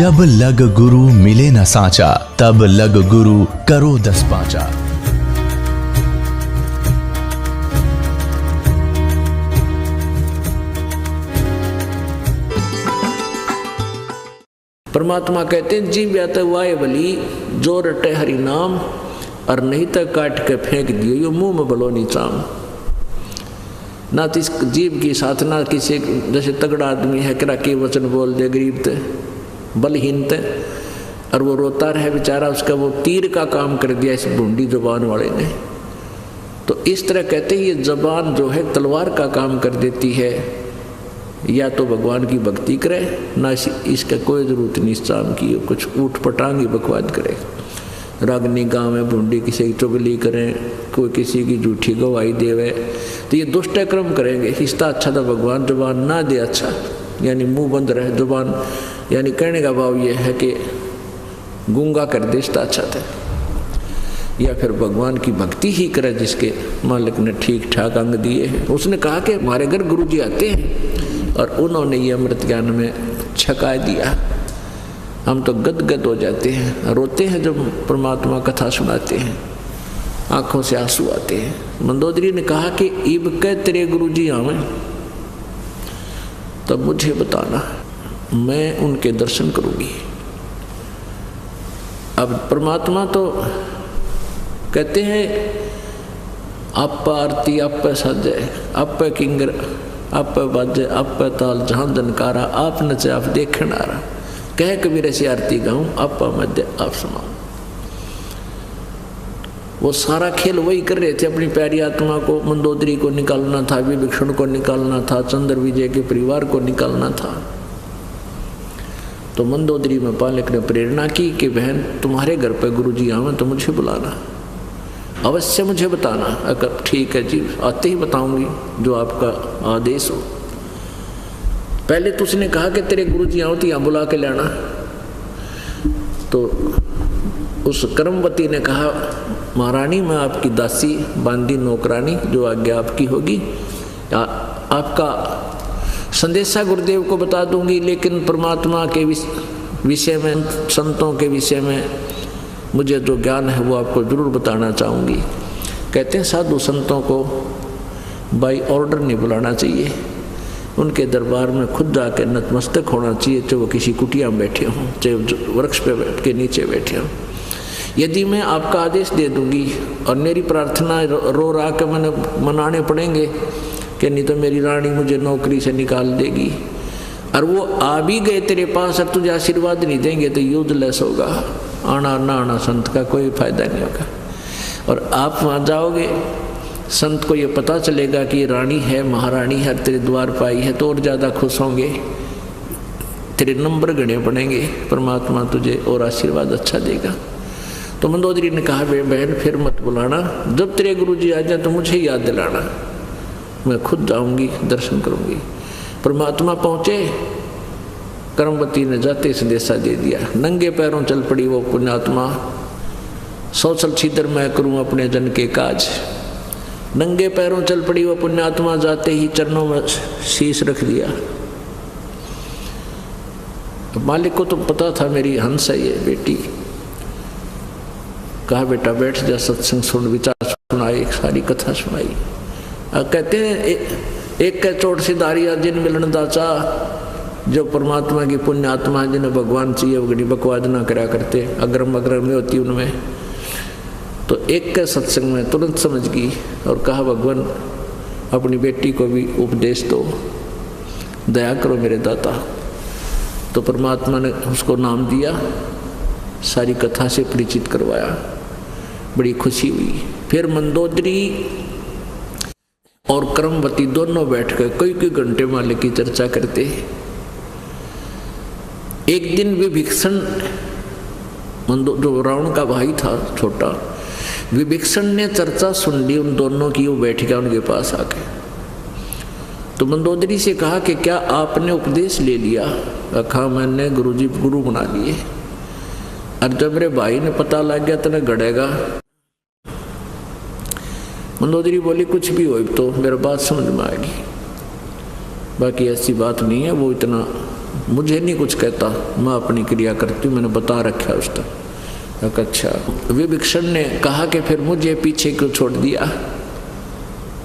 जब लग गुरु मिले न साचा, तब लग गुरु करो 10 पांचा। परमात्मा कहते हैं जीव या तो वाय बली जो रटे हरि नाम, और नहीं तो काट के फेंक दियो यो मुंह में भलो नीचाम। ना तो इस जीव की साथ ना किसी जैसे तगड़ा आदमी है किरा के वचन बोल दे गरीब ते बलहीन ते, और वो रोता रहे बेचारा, उसका वो तीर का काम कर दिया इस भूंडी जुबान वाले ने। तो इस तरह कहते हैं ये जबान जो है तलवार का काम कर देती है, या तो भगवान की भक्ति करे ना इसका कोई जरूरत नहीं इस काम की, कुछ ऊट पटांगी बकवाद करे, रागनी गाँव में भूंडी किसी की चुगली करें, कोई किसी की झूठी गवाही देवे, तो ये दुष्ट कर्म करेंगे। इसका अच्छा तो भगवान जुबान ना दे, अच्छा यानी मुंह बंद रहे जुबान, यानी कहने का भाव ये है कि गूंगा कर दे इसका अच्छा था, या फिर भगवान की भक्ति ही करे जिसके मालिक ने ठीक ठाक अंग दिए हैं। उसने कहा कि हमारे घर गुरु जी आते हैं और उन्होंने ये अमृत ज्ञान में छका दिया, हम तो गदगद हो जाते हैं, रोते हैं जब परमात्मा कथा सुनाते हैं, आंखों से आंसू आते हैं। मंदोदरी ने कहा कि इब के तेरे गुरु जी आवे तब मुझे बताना, मैं उनके दर्शन करूंगी। अब परमात्मा तो कहते हैं आप आरती आप सजय आप किंगर आप बाजे आप ताल जहां जनकारा, आप नचे आप देखण आ रहा, कह कबीर ऐसी आरती गाऊं आप मध्य आप समाऊं। वो सारा खेल वही कर रहे थे, अपनी प्यारी आत्मा को मंदोदरी को निकालना था, विभीषण को निकालना था, चंद्र विजय के परिवार को निकालना था। तो मंदोदरी में पालक ने प्रेरणा की कि बहन तुम्हारे घर पर गुरु जी आवे तो मुझे बुलाना, अवश्य मुझे बताना। अगर ठीक है जी, आते ही बताऊंगी जो आपका आदेश हो। पहले तो उसने कहा कि तेरे गुरु जी आओ तो यहाँ बुला के लाना। तो उस कर्मवती ने कहा महारानी मैं आपकी दासी बांदी नौकरानी, जो आज्ञा आपकी होगी आपका संदेशा गुरुदेव को बता दूंगी, लेकिन परमात्मा के विषय में संतों के विषय में मुझे जो ज्ञान है वो आपको जरूर बताना चाहूँगी। कहते हैं साधु संतों को बाई ऑर्डर नहीं बुलाना चाहिए, उनके दरबार में खुद जाकर नतमस्तक होना चाहिए, चाहे वो किसी कुटिया में बैठे हों, चाहे वृक्ष पे बैठ के नीचे बैठे हों। यदि मैं आपका आदेश दे दूंगी और मेरी प्रार्थना रो रा के मैंने मनाने पड़ेंगे कि नहीं तो मेरी रानी मुझे नौकरी से निकाल देगी, और वो आ भी गए तेरे पास और तुझे आशीर्वाद नहीं देंगे तो यूजलेस होगा, आना ना आना संत का कोई फायदा नहीं होगा। और आप वहाँ जाओगे संत को ये पता चलेगा कि रानी है महारानी है तेरे द्वार पाई है, तो और ज़्यादा खुश होंगे, तेरे नंबर गणे पड़ेंगे, परमात्मा तुझे और आशीर्वाद अच्छा देगा। तो मंदोदरी ने कहा बहन फिर मत बुलाना, जब तेरे गुरु जी आ जाए तो मुझे याद दिलाना, मैं खुद जाऊंगी दर्शन करूंगी। परमात्मा पहुँचे, कर्मवती ने जाते संदेशा दे दिया, नंगे पैरों चल पड़ी वो पुण्यात्मा, सोचल छिदर मैं करूं अपने जन के काज। नंगे पैरों चल पड़ी वो पुण्यात्मा, जाते ही चरणों में शीश रख दिया। मालिक को तो पता था मेरी हंस है ये बेटी, कहा बेटा बैठ जा सत्संग सुन, विचार सुनाई, सारी कथा सुनाई। कहते हैं एक के चोट से दारिया जिन मिलन दाचा, जो परमात्मा की पुण्य आत्मा जिन्हें भगवान चाहिए वो बड़ी बकवाद ना करा करते, अग्रम अग्रम में होती उनमें। तो एक के सत्संग में तुरंत समझ गई और कहा भगवान अपनी बेटी को भी उपदेश दो, दया करो मेरे दाता। तो परमात्मा ने उसको नाम दिया, सारी कथा से परिचित करवाया, बड़ी खुशी हुई। फिर मंदोदरी और कर्मवती दोनों बैठकर कई कई घंटे मालिक की चर्चा करते। एक दिन विभीषण जो रावण का भाई था छोटा, विभीषण ने चर्चा सुन ली उन दोनों की, वो बैठ गया उनके पास आके। तो मंदोदरी से कहा कि क्या आपने उपदेश ले लिया? कहा मैंने गुरुजी गुरु बना लिए, और जब मेरे भाई ने पता लग गया तो न गड़ेगा। मंदोदरी बोली कुछ भी हो तो मेरा बात समझ में आएगी, बाकी ऐसी बात नहीं है, वो इतना मुझे नहीं कुछ कहता, मैं अपनी क्रिया करती हूँ, मैंने बता रखा उस तक। अच्छा, विभीषण ने कहा कि फिर मुझे पीछे क्यों छोड़ दिया,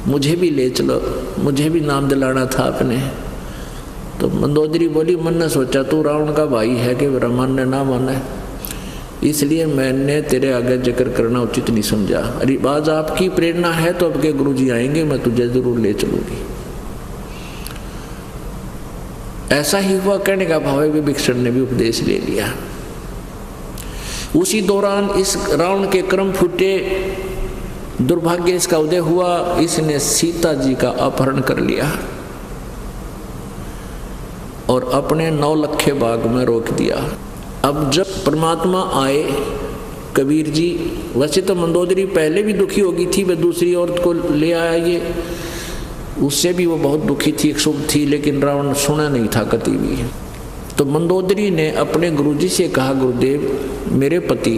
मुझे भी ले चलो, मुझे भी नाम दिलाना था आपने। तो मंदोदरी बोली, मन ने सोचा तू रावण का भाई है कि ब्रह्मन ने ना माना, इसलिए मैंने तेरे आगे जिक्र करना उचित नहीं समझा। अरे आज आपकी प्रेरणा है तो आपके गुरुजी आएंगे, मैं तुझे जरूर ले चलूंगी। ऐसा ही हुआ, कहने का भाव है विभीषण ने भी उपदेश ले लिया। उसी दौरान इस रावण के कर्म फूटे, दुर्भाग्य इसका उदय हुआ, इसने सीता जी का अपहरण कर लिया और अपने 9 लखे बाग में रोक दिया। अब जब परमात्मा आए कबीर जी, वैसे तो मंदोदरी पहले भी दुखी हो गई थी, वह दूसरी औरत को ले आया, ये उससे भी वो बहुत दुखी थी, एक शुभ थी, लेकिन रावण सुना नहीं था कभी भी। तो मंदोदरी ने अपने गुरुजी से कहा, गुरुदेव मेरे पति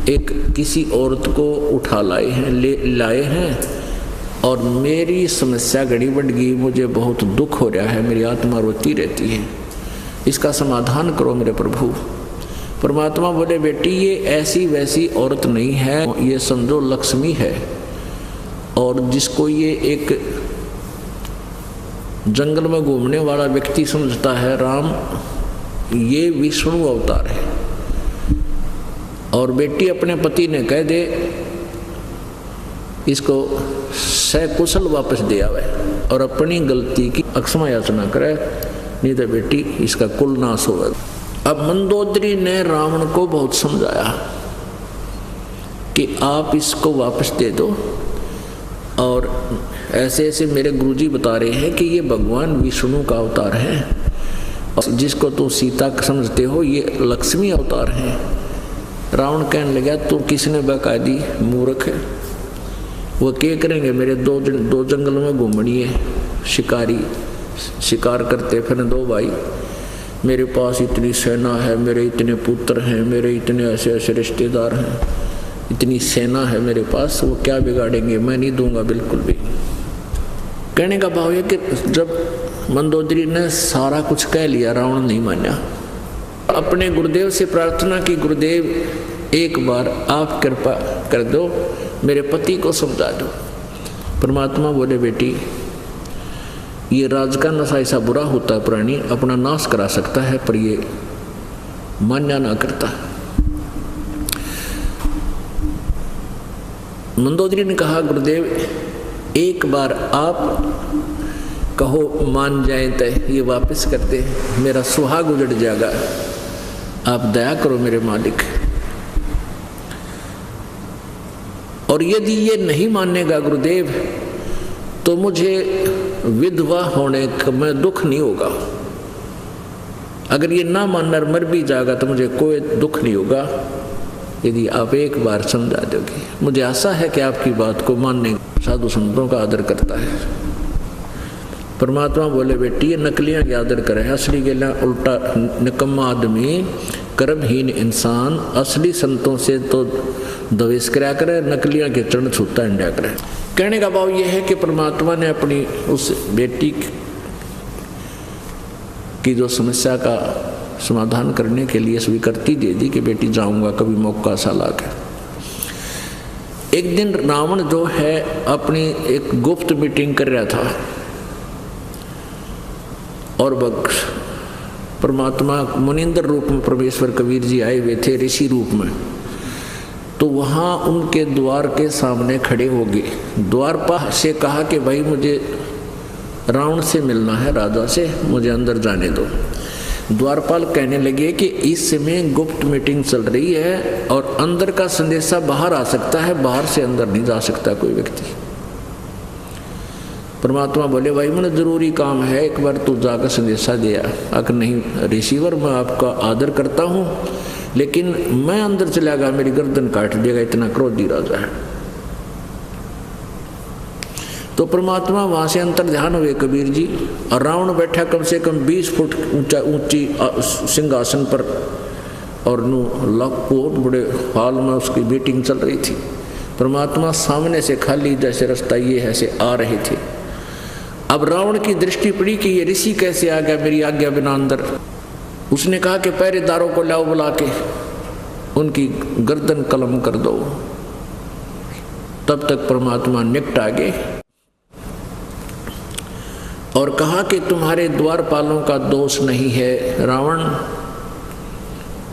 एक किसी औरत को उठा लाए हैं और मेरी समस्या घड़ी बढ़ गई, मुझे बहुत दुख हो रहा है, मेरी आत्मा रोती रहती है, इसका समाधान करो मेरे प्रभु। परमात्मा बोले, बेटी ये ऐसी वैसी औरत नहीं है, ये समझो लक्ष्मी है, और जिसको ये एक जंगल में घूमने वाला व्यक्ति समझता है राम, ये विष्णु अवतार है। और बेटी अपने पति ने कह दे इसको सकुशल वापस दे आवे और अपनी गलती की अक्षमा याचना करे, नहीं तो बेटी इसका कुल नाश होगा। अब मंदोदरी ने रावण को बहुत समझाया कि आप इसको वापस दे दो, और ऐसे ऐसे मेरे गुरुजी बता रहे हैं कि ये भगवान विष्णु का अवतार है, और जिसको तुम सीता समझते हो ये लक्ष्मी अवतार है। रावण कहने लगा, तू किसने बकायदी मूर्ख है, वो क्या करेंगे, मेरे दो जंगल में घूमनी है, शिकारी शिकार करते फिर 2 भाई, मेरे पास इतनी सेना है, मेरे इतने पुत्र हैं, मेरे इतने ऐसे ऐसे रिश्तेदार हैं, इतनी सेना है मेरे पास, वो क्या बिगाड़ेंगे, मैं नहीं दूंगा बिल्कुल भी। कहने का भाव है कि जब मंदोदरी ने सारा कुछ कह लिया, रावण नहीं माना, अपने गुरुदेव से प्रार्थना की, गुरुदेव एक बार आप कृपा कर दो, मेरे पति को समझा दो। परमात्मा बोले, बेटी ये राज का नशा ऐसा बुरा होता है, प्राणी अपना नाश करा सकता है, पर ये मान्य ना करता। मंदोदरी ने कहा, गुरुदेव एक बार आप कहो मान जाए तो ये वापस करते, मेरा सुहाग उजड़ जाएगा, आप दया करो मेरे मालिक। और यदि ये नहीं मानेगा गुरुदेव तो मुझे विधवा होने में दुख नहीं होगा, अगर ये ना मानकर मर भी जाएगा तो मुझे कोई दुख नहीं होगा, यदि आप एक बार समझा दोगे। मुझे आशा है कि आपकी बात को मानने साधु संतों का आदर करता है। परमात्मा बोले, बेटी ये नकलियां की आदर करे, असली गेला उल्टा निकम्मा आदमी, कर्महीन इंसान, असली संतों से तो द्वेष कराया करे, नकलियां के चरण छूता इंडिया करे। कहने का भाव यह है कि परमात्मा ने अपनी उस बेटी की जो समस्या का समाधान करने के लिए स्वीकृति दे दी कि बेटी जाऊंगा कभी मौका सा लाकर। एक दिन रावण जो है अपनी एक गुप्त मीटिंग कर रहा था और परमात्मा मुनिंदर रूप में परमेश्वर कबीर जी आए हुए थे ऋषि रूप में, तो वहाँ उनके द्वार के सामने खड़े हो गए। द्वारपाल से कहा कि भाई मुझे रावण से मिलना है, राजा से, मुझे अंदर जाने दो। द्वारपाल कहने लगे कि इस समय गुप्त मीटिंग चल रही है और अंदर का संदेशा बाहर आ सकता है, बाहर से अंदर नहीं जा सकता कोई व्यक्ति। परमात्मा बोले, भाई मुझे जरूरी काम है, एक बार तू जाकर संदेशा दिया। अगर नहीं रिसीवर, मैं आपका आदर करता हूँ, लेकिन मैं अंदर चला गया मेरी गर्दन काट देगा, इतना क्रोधी राजा है। तो परमात्मा वहां से अंतर ध्यान हुए कबीर जी, और रावण बैठा कम से कम 20 फुट ऊंची सिंहासन पर, और बहुत बड़े हॉल में उसकी मीटिंग चल रही थी। परमात्मा सामने से खाली जैसे रास्ता ये है से आ रहे थे, अब रावण की दृष्टि पड़ी कि ये ऋषि कैसे आ गया मेरी आज्ञा बिना अंदर। उसने कहा कि पहरेदारों को लाओ बुला के, उनकी गर्दन कलम कर दो। तब तक परमात्मा निकट आ गए और कहा कि तुम्हारे द्वारपालों का दोष नहीं है रावण,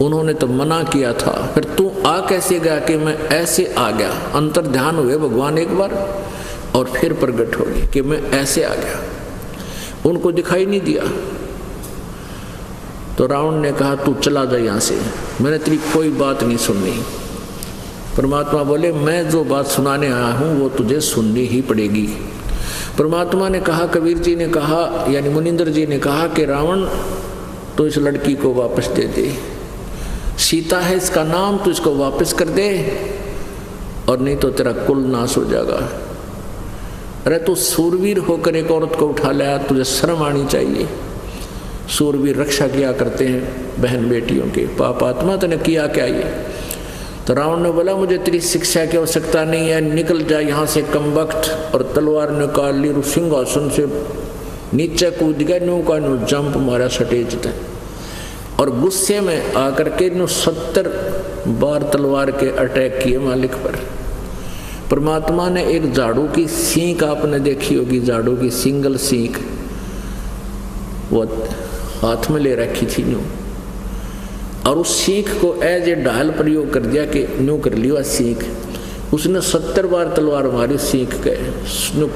उन्होंने तो मना किया था, फिर तू आ कैसे गया कि मैं ऐसे आ गया। अंतर ध्यान हुए भगवान एक बार और फिर प्रकट हो गए कि मैं ऐसे आ गया, उनको दिखाई नहीं दिया। तो रावण ने कहा तू चला जा यहाँ से, मैंने तेरी कोई बात नहीं सुननी। परमात्मा बोले मैं जो बात सुनाने आया हूँ वो तुझे सुननी ही पड़ेगी। परमात्मा ने कहा, कबीर जी ने कहा, यानी मुनिंदर जी ने कहा कि रावण तो इस लड़की को वापस दे दे, सीता है इसका नाम, तो इसको वापस कर दे और नहीं तो तेरा कुल नाश हो जाएगा। अरे तू सूरवीर होकर एक औरत को उठा लाया, तुझे शर्म आनी चाहिए। सूरवीर रक्षा किया करते हैं बहन बेटियों के, पापात्मा तूने किया क्या ये? तो रावण ने बोला मुझे तेरी शिक्षा की आवश्यकता नहीं है, निकल जा यहाँ से कमबख्त। और तलवार निकाल ली, सिंहासन से नीचे कूद गया, न्यू का न्यू जंप मारा सटेज तक, और गुस्से में आकर के 70 बार तलवार के अटैक किए मालिक पर। परमात्मा ने एक झाड़ू की सींग आपने देखी होगी, झाड़ू की सिंगल सींग वो हाथ में ले रखी थी न्यू, और उस सीख को एज ए ढाल प्रयोग कर दिया कि न्यू कर लिया सीख। उसने 70 बार तलवार मारी सीख के,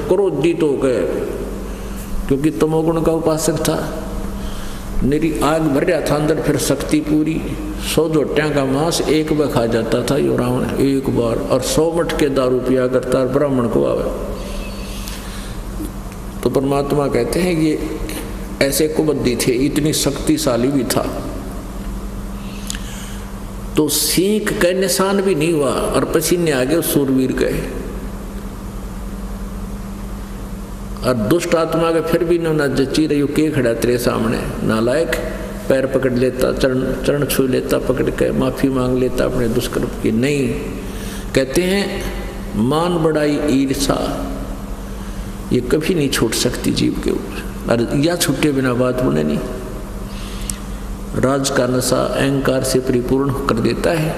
क्रोधित हो गए क्योंकि तमोगुण का उपासक था, मेरी आग भर रहा था अंदर, फिर शक्ति पूरी 100 जोटियां का मांस एक बार खा जाता था यो रावण एक बार, और 100 मट के दारू पिया करता ब्राह्मण को आवे। तो परमात्मा कहते हैं ये ऐसे कुबद्दी थे, इतनी शक्तिशाली भी था। तो सीख का निशान भी नहीं हुआ और पसीने आ गए सूरवीर गए, और दुष्ट आत्मा के फिर भी न जची रही के खड़ा तेरे सामने, नालायक। पैर पकड़ लेता, चरण छू लेता, पकड़ के माफी मांग लेता अपने दुष्कर्म की। नहीं, कहते हैं मान बढ़ाई ईर्षा ये कभी नहीं छूट सकती जीव के ऊपर, और या छूटे बिना बात बोले नहीं। राज का नशा अहंकार से परिपूर्ण कर देता है।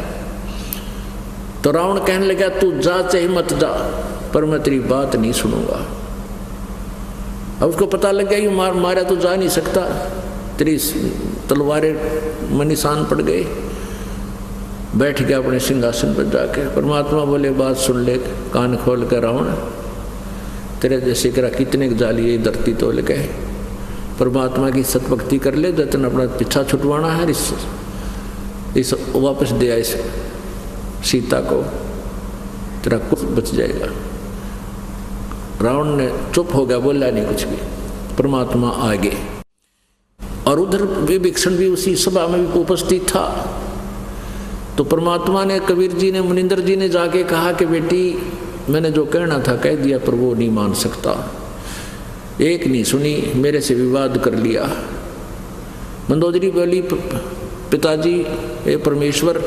तो रावण कहने लगा तू जा चाहे मत जा, पर मैं तेरी बात नहीं सुनूंगा। अब उसको पता लग गया ये मारा तो जा नहीं सकता, तेरी तलवारें में निशान पड़ गए। बैठ गया अपने सिंहासन पर जाके। परमात्मा बोले बात सुन ले कान खोल कर रावण, तेरे जैसे करा कितने जाली ये धरती तो ले गए। परमात्मा की सतभक्ति कर ले, जतन अपना पीछा छुटवाना है, इस वापस दे आए सीता को, तेरा कुछ बच जाएगा। रावण ने चुप हो गया, बोला नहीं कुछ भी। परमात्मा आगे, और उधर विभीषण भी उसी सभा में भी उपस्थित था। तो परमात्मा ने, कबीर जी ने, मुनिंदर जी ने जाके कहा कि बेटी मैंने जो कहना था कह दिया, पर वो नहीं मान सकता, एक नहीं सुनी, मेरे से विवाद कर लिया। मंदोदरी बोली पिताजी ये परमेश्वर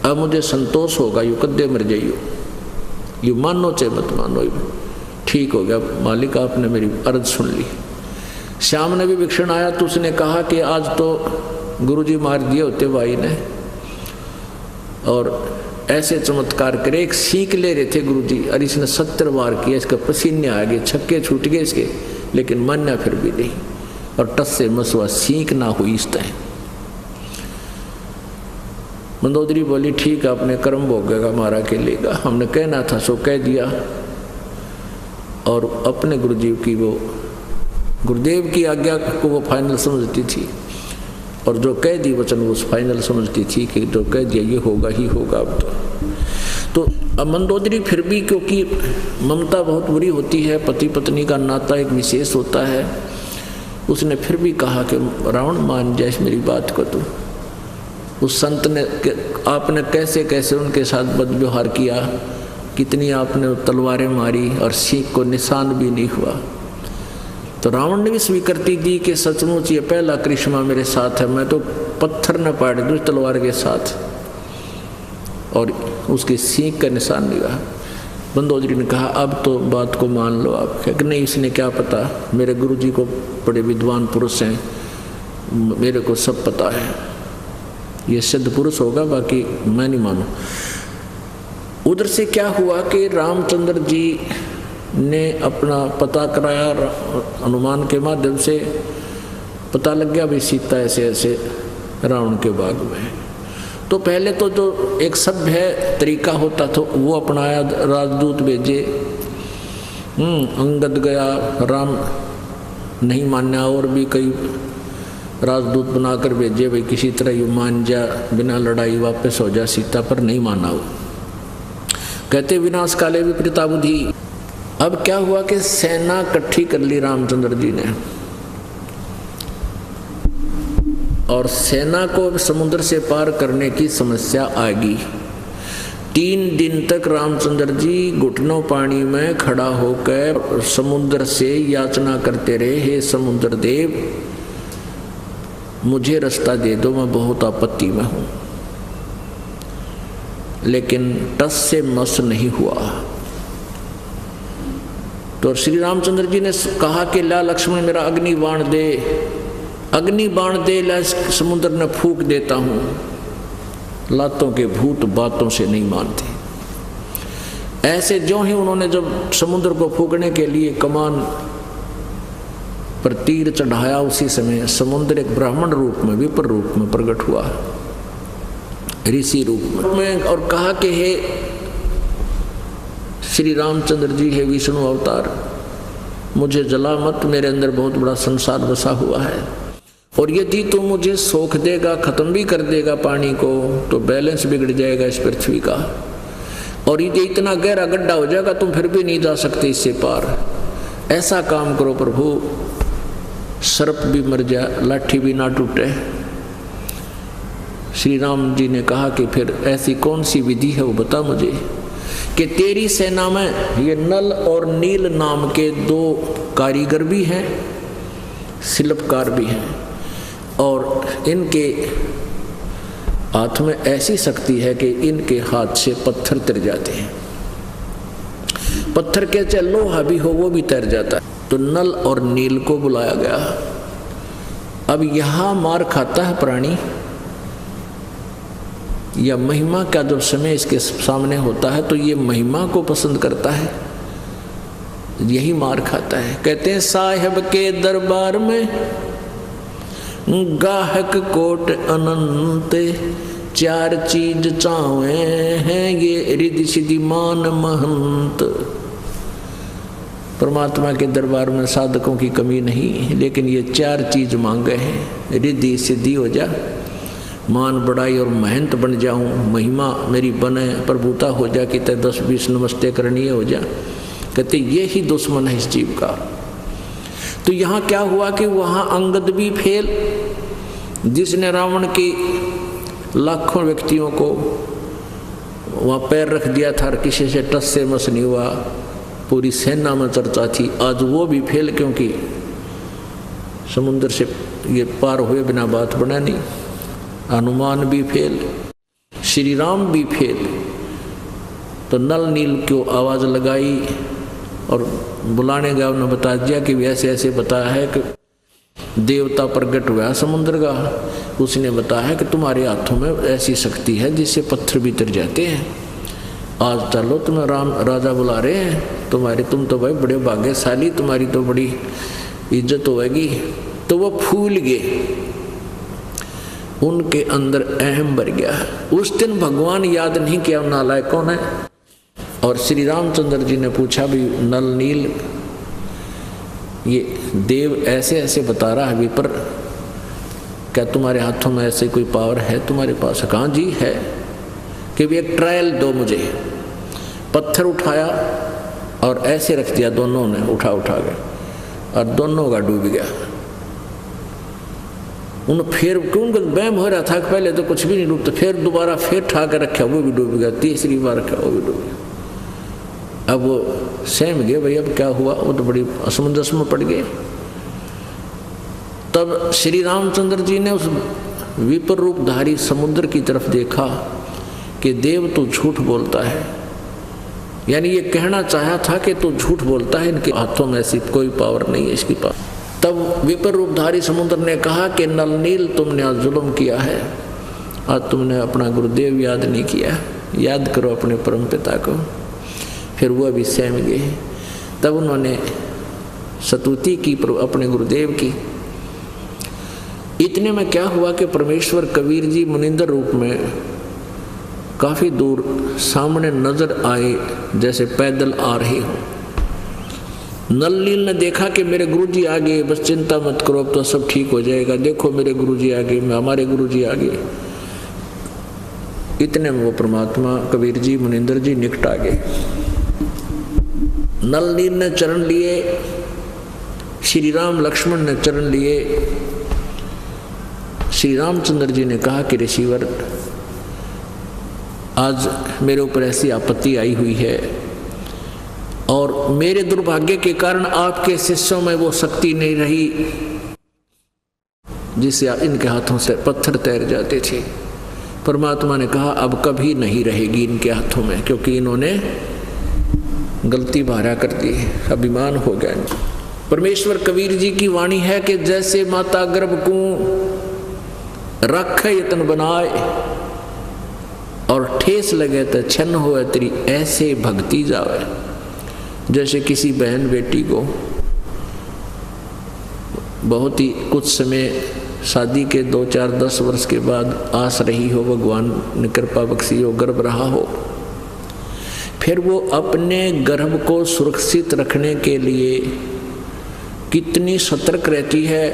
अब मुझे संतोष होगा, यू कद्दे मर जाइयो, यू मानो चाहे मत मानो, ठीक हो गया मालिक, आपने मेरी अर्ज सुन ली। श्याम ने भी विभीषण आया तो उसने कहा कि आज तो गुरुजी मार दिए होते भाई ने, और ऐसे चमत्कार करे, एक सीख ले रहे थे गुरुजी और इसने 70 बार किया, इसका पसीने आ गए, छक्के छूट गए इसके, लेकिन मान्या फिर भी नहीं, और टस से मसवा सीख ना हुई इस तरह। मंदोदरी बोली ठीक है, अपने कर्म भोगेगा, मारा के लेगा, हमने कहना था सो कह दिया। और अपने गुरुजी की वो गुरुदेव की आज्ञा को वो फाइनल समझती थी, और जो कह दी वचन वो फाइनल समझती थी कि जो कह दिया ये होगा ही होगा। अब तो अब मंदोदरी फिर भी, क्योंकि ममता बहुत बुरी होती है, पति पत्नी का नाता एक विशेष होता है, उसने फिर भी कहा कि रावण मान जाए मेरी बात को। तो उस संत ने, आपने कैसे कैसे उनके साथ बदव्यवहार किया, कितनी आपने तलवारें मारी और सीख को निशान भी नहीं हुआ। तो रावण ने भी स्वीकृति दी कि सचमुच ये पहला करिश्मा मेरे साथ है, मैं तो पत्थर न पाड़ दूं तलवार के साथ, और उसकी सीख का निशान नहीं रहा। मंदोदरी ने कहा अब तो बात को मान लो आप। कि नहीं, इसने क्या पता, मेरे गुरुजी को बड़े विद्वान पुरुष हैं, मेरे को सब पता है, ये सिद्ध पुरुष होगा, बाकी मैं नहीं मानूं। उधर से क्या हुआ कि रामचंद्र जी ने अपना पता कराया, अनुमान के माध्यम से पता लग गया भाई सीता ऐसे ऐसे रावण के बाग में। तो पहले तो जो एक सभ्य तरीका होता था वो अपनाया, राजदूत भेजे, अंगद गया, राम नहीं माना, और भी कई राजदूत बनाकर भेजे, भाई किसी तरह यू मान जा, बिना लड़ाई वापस हो जा सीता, पर नहीं माना वो। कहते विनाश काले विपरीता बुद्धि। अब क्या हुआ कि सेना इकट्ठी कर ली रामचंद्र जी ने, और सेना को समुद्र से पार करने की समस्या आ गई। 3 दिन तक रामचंद्र जी घुटनों पानी में खड़ा होकर समुद्र से याचना करते रहे, हे समुद्र देव मुझे रास्ता दे दो, मैं बहुत आपत्ति में हूं। लेकिन टस से मस नहीं हुआ। तो श्री रामचंद्र जी ने कहा कि ला लक्ष्मण मेरा अग्नि बाण दे, अग्नि बाण दे, ला समुद्र ने फूंक देता हूं। लातों के भूत बातों से नहीं मानते। ऐसे जो ही उन्होंने जब समुद्र को फूंकने के लिए कमान पर तीर चढ़ाया, उसी समय समुद्र एक ब्राह्मण रूप में, विपर रूप में प्रकट हुआ, ऋषि रूप में, और कहा कि हे श्री रामचंद्र जी, हे विष्णु अवतार, मुझे जला मत, मेरे अंदर बहुत बड़ा संसार बसा हुआ है, और यदि तू मुझे सोख देगा, खत्म भी कर देगा पानी को, तो बैलेंस बिगड़ जाएगा इस पृथ्वी का, और यदि इतना गहरा गड्ढा हो जाएगा तुम फिर भी नहीं जा सकते इससे पार। ऐसा काम करो प्रभु, सर्प भी मर जाए, लाठी भी ना टूटे। श्री राम जी ने कहा कि फिर ऐसी कौन सी विधि है वो बता मुझे, कि तेरी सेना में ये नल और नील नाम के 2 कारीगर भी हैं, शिल्पकार भी हैं, और इनके हाथ में ऐसी शक्ति है कि इनके हाथ से पत्थर तर जाते हैं। पत्थर के चाहे लोहा भी हो वो भी तर जाता है। तो नल और नील को बुलाया गया। अब यहां मार खाता है प्राणी, या महिमा का जब समय इसके सामने होता है तो ये महिमा को पसंद करता है, यही मार खाता है। कहते हैं साहेब के दरबार में गाहक कोट अनंत, 4 चीज चावे हैं ये रिद्धि सिद्धि मान महंत। परमात्मा के दरबार में साधकों की कमी नहीं, लेकिन ये 4 चीज मांगे हैं, रिद्धि सिद्धि हो जा, मान बड़ाई और महंत बन जाऊं, महिमा मेरी बने, प्रभुता हो जा, कि 10-20 नमस्ते करनी हो जा। कहते ये ही दुश्मन है इस जीव का। तो यहाँ क्या हुआ कि वहाँ अंगद भी फेल, जिसने रावण की लाखों व्यक्तियों को वहाँ पैर रख दिया था, किसी से टस से मस नहीं हुआ, पूरी सेना में चर्चा थी, आज वो भी फेल, क्योंकि समुद्र से ये पार हुए बिना बात बना नहीं। हनुमान भी फेल, श्री राम भी फेल। तो नल नील को आवाज़ लगाई और बुलाने गया, उन्होंने बता दिया कि ऐसे ऐसे बताया है कि देवता प्रकट हुआ समुद्र का, उसने बताया है कि तुम्हारे हाथों में ऐसी शक्ति है जिससे पत्थर भी तर जाते हैं। आज चलो, तुम्हें राम राजा बुला रहे हैं तुम्हारे, तुम तो भाई बड़े भाग्यशाली, तुम्हारी तो बड़ी इज्जत होगी। तो वो फूल गए, उनके अंदर अहम भर गया। उस दिन भगवान याद नहीं किया नालायक कौन है। और श्री रामचंद्र जी ने पूछा भी नल नील, ये देव ऐसे ऐसे बता रहा है विपर, क्या तुम्हारे हाथों में ऐसे कोई पावर है तुम्हारे पास? कहाँ जी है, कि भी एक ट्रायल दो मुझे। पत्थर उठाया और ऐसे रख दिया, दोनों ने उठा के, और दोनों का डूब गया। उन फिर क्योंकि वहम हो रहा था कि पहले तो कुछ भी नहीं डूबता, फिर दोबारा फिर ठा कर रखा, वो भी डूब गया, तीसरी बार रखा वो भी डूब गया। अब वो सहम गए, भाई अब क्या हुआ, वो तो बड़ी असमंजस में पड़ गए। तब श्री रामचंद्र जी ने उस विपर रूपधारी समुद्र की तरफ देखा कि देव तो झूठ बोलता है, यानी ये कहना चाहा था कि तू झूठ बोलता है, इनके हाथों में ऐसी कोई पावर नहीं है इसकी पावर। तब विपर रूपधारी समुद्र ने कहा कि नल नील तुमने आज जुल्म किया है, आज तुमने अपना गुरुदेव याद नहीं किया, याद करो अपने परम पिता को। फिर वो भी सहम गए। तब उन्होंने स्तुति की अपने गुरुदेव की। इतने में क्या हुआ कि परमेश्वर कबीर जी मुनिंदर रूप में काफी दूर सामने नजर आए, जैसे पैदल आ रहे हो। नल नील ने देखा कि मेरे गुरुजी आ गए, बस चिंता मत करो, अब तो सब ठीक हो जाएगा, देखो मेरे गुरुजी आ गए, हमारे गुरुजी आ गए। इतने में वो परमात्मा कबीर जी मुनिंदर जी निकट आ गए। नल नील ने चरण लिए, श्री राम लक्ष्मण ने चरण लिए। श्री रामचंद्र जी ने कहा कि ऋषिवर, आज मेरे ऊपर ऐसी आपत्ति आई हुई है और मेरे दुर्भाग्य के कारण आपके शिष्यों में वो शक्ति नहीं रही जिससे इनके हाथों से पत्थर तैर जाते थे। परमात्मा ने कहा अब कभी नहीं रहेगी इनके हाथों में, क्योंकि इन्होंने गलती भारा कर दी, अभिमान हो गया। परमेश्वर कबीर जी की वाणी है कि जैसे माता गर्भ को रख यत्न बनाए और ठेस लगे तो छन्न होए तेरी ऐसे भक्ति जावे। जैसे किसी बहन बेटी को बहुत ही कुछ समय शादी के 2, 4, 10 वर्ष के बाद आस रही हो, भगवान ने कृपा बख्शी हो, गर्भ रहा हो, फिर वो अपने गर्भ को सुरक्षित रखने के लिए कितनी सतर्क रहती है।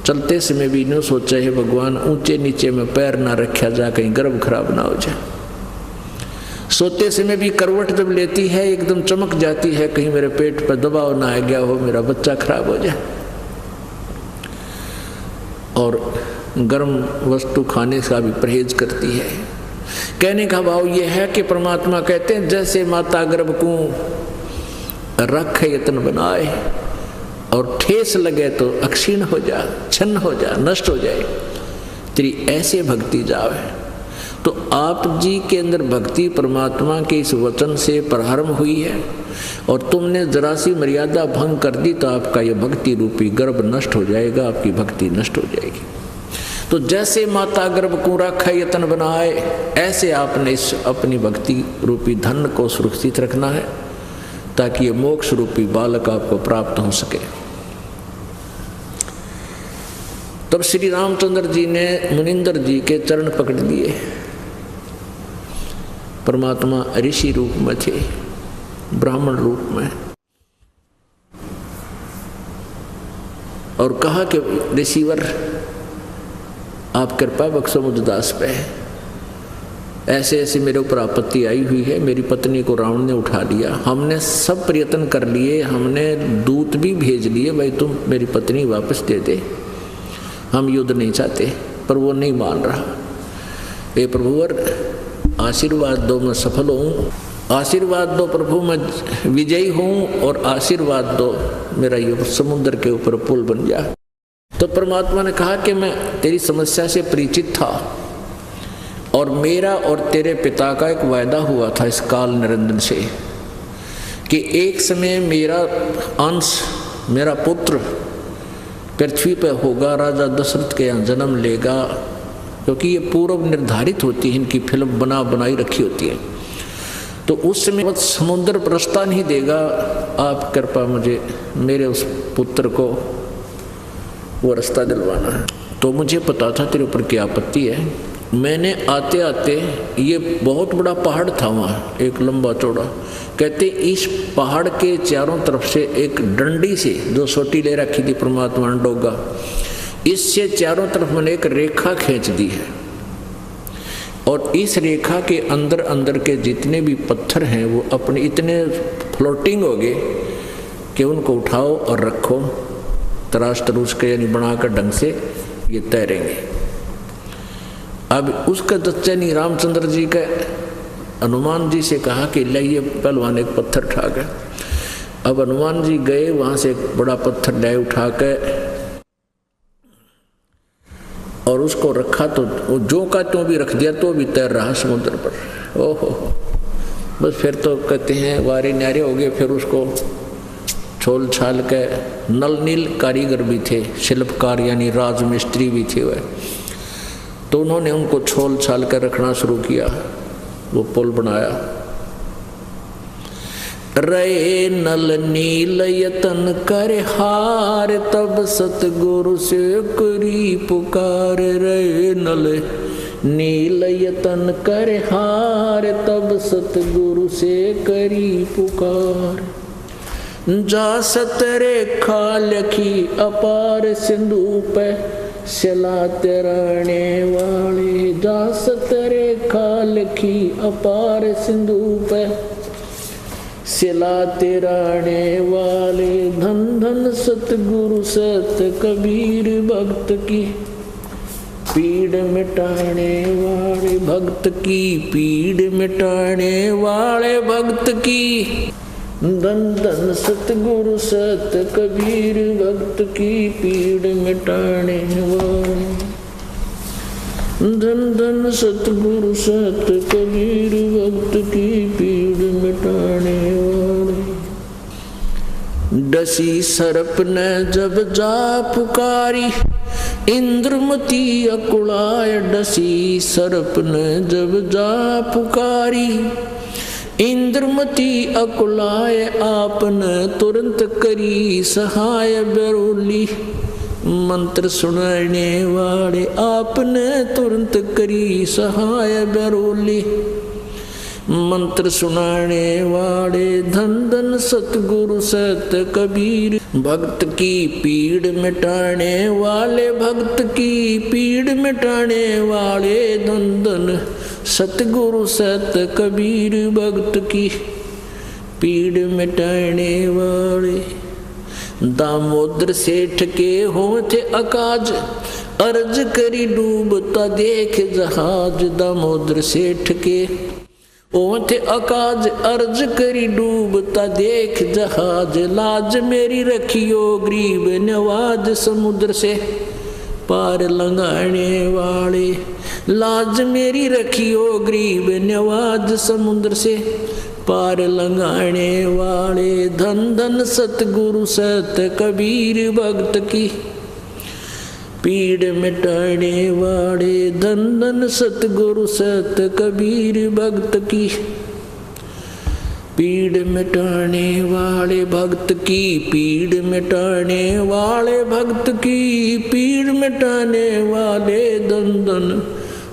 चलते समय भी न्यू सोचा है भगवान ऊंचे नीचे में पैर ना रखा जा, कहीं गर्भ खराब ना हो जाए। सोते समय भी करवट जब लेती है एकदम चमक जाती है, कहीं मेरे पेट पर दबाव ना आ गया हो, मेरा बच्चा खराब हो जाए। और गर्म वस्तु खाने का भी परहेज करती है। कहने का भाव यह है कि परमात्मा कहते हैं जैसे माता गर्भ को रख यत्न बनाए और ठेस लगे तो अक्षीण हो जा, छन्न हो जा, नष्ट हो जाए, तेरी ऐसे भक्ति जावे। तो आप जी के अंदर भक्ति परमात्मा के इस वचन से प्रारंभ हुई है और तुमने जरा सी मर्यादा भंग कर दी तो आपका यह भक्ति रूपी गर्भ नष्ट हो जाएगा, आपकी भक्ति नष्ट हो जाएगी। तो जैसे माता गर्भ को रखा यत्न बनाए, ऐसे आपने इस अपनी भक्ति रूपी धन को सुरक्षित रखना है ताकि ये मोक्ष रूपी बालक आपको प्राप्त हो सके। तब श्री रामचंद्र जी ने मुनिंदर जी के चरण पकड़ लिए। परमात्मा ऋषि रूप में थे, ब्राह्मण रूप में, और कहा कि ऋषिवर आप कृपा बख्शो मुझ दास पे, ऐसे ऐसे मेरे ऊपर आपत्ति आई हुई है, मेरी पत्नी को रावण ने उठा लिया, हमने सब प्रयत्न कर लिए, हमने दूत भी भेज दिए, भाई तुम मेरी पत्नी वापस दे दे, हम युद्ध नहीं चाहते, पर वो नहीं मान रहा। हे प्रभुवर आशीर्वाद दो, मैं सफल हूँ, आशीर्वाद दो प्रभु, मैं विजयी हूँ, और आशीर्वाद दो मेरा ये समुद्र के ऊपर पुल बन जाए। तो परमात्मा ने कहा कि मैं तेरी समस्या से परिचित था और मेरा और तेरे पिता का एक वायदा हुआ था इस काल निरंजन से कि एक समय मेरा अंश, मेरा पुत्र पृथ्वी पर होगा, राजा दशरथ के यहाँ जन्म लेगा, क्योंकि ये पूर्व निर्धारित होती है, इनकी फिल्म बनाई रखी होती है। तो उस समय समुद्र पर रास्ता नहीं देगा, आप कृपा मुझे मेरे उस पुत्र को वो रास्ता दिलवाना है। तो मुझे पता था तेरे ऊपर क्या आपत्ति है। मैंने आते आते, ये बहुत बड़ा पहाड़ था वहाँ, एक लंबा चौड़ा, कहते इस पहाड़ के चारों तरफ से एक डंडी से जो सोटी ले रखी थी परमात्मा ने डोगा, इससे चारों तरफ मैंने एक रेखा खींच दी है और इस रेखा के अंदर अंदर के जितने भी पत्थर हैं वो अपने इतने फ्लोटिंग हो गए कि उनको उठाओ और रखो, तराश तरूश के यानी बनाकर ढंग से ये तैरेंगे। अब उसका दच्चा नहीं, रामचंद्र जी का हनुमान जी से कहा कि लाइए, पहलवान एक पत्थर उठा गए। अब हनुमान जी गए, वहां से एक बड़ा पत्थर लाए उठा के और उसको रखा, तो जो का तो भी रख दिया, तो भी तैर रहा समुद्र पर। ओहो, बस फिर तो कहते हैं वारे न्यारे हो गए। फिर उसको छोल छाल के नल नील कारीगर भी थे, शिल्पकार यानी राजमिस्त्री भी थे वह, तो उन्होंने उनको छोल छाल कर रखना शुरू किया, वो पुल बनाया। रे नल नील यतन कर हार, तब सतगुरु से करी पुकार। रे नल नील यतन कर हार, तब सतगुरु से करी पुकार। जा सतरेखा लखी अपार सिंधु पे, सिला तराने वाले। जा सतरेखा लखी अपार सिंधु पे, सिला तराने वाले। धन धन सतगुरु सत कबीर, भक्त की पीड़ मिटाने वाले। भक्त की पीड़ मिटाने वाले, भक्त की। धन धन सतगुरु सत कबीर, भक्त की पीड़ मिटाने वाले। धन धन सतगुरु सत कबीर, भक्त की पीड़ मिटाने वाले। डसी सर्प ने जब जा पुकारी, इंद्रमती अकुलाय। डसी सर्प ने जब जा पुकारी, इंद्रमती अकुलाय। आपने तुरंत करी सहाय बरोली, मंत्र सुनाने वाले। आपने तुरंत करी सहाय बरोली, मंत्र सुनाने वाले। धन धन सतगुरु सत कबीर, भक्त की पीड़ मिटाने वाले। भक्त की पीड़ मिटाने वाले। धन धन सतगुरु सत कबीर, भक्त की पीड़ मिटाने वाले। दामोदर सेठ के होते अकाज, अर्ज करी डूबता देख जहाज। दामोदर सेठ के होते अकाज, अर्ज करी डूबता देख जहाज। लाज मेरी रखियो गरीब नवाज, समुद्र से पार लंघाने वाले। लाज मेरी रखियो गरीब नवाज, समुद्र से पार लंघाने वाले। धन धन सतगुरु सत कबीर, भक्त की पीड़ मिटाने वाले। धन धन सतगुरु सत कबीर, भक्त की पीड़ मिटाने वाले। भक्त की पीड़ मिटाने वाले, भक्त की पीड़ मिटाने वाले। धन धन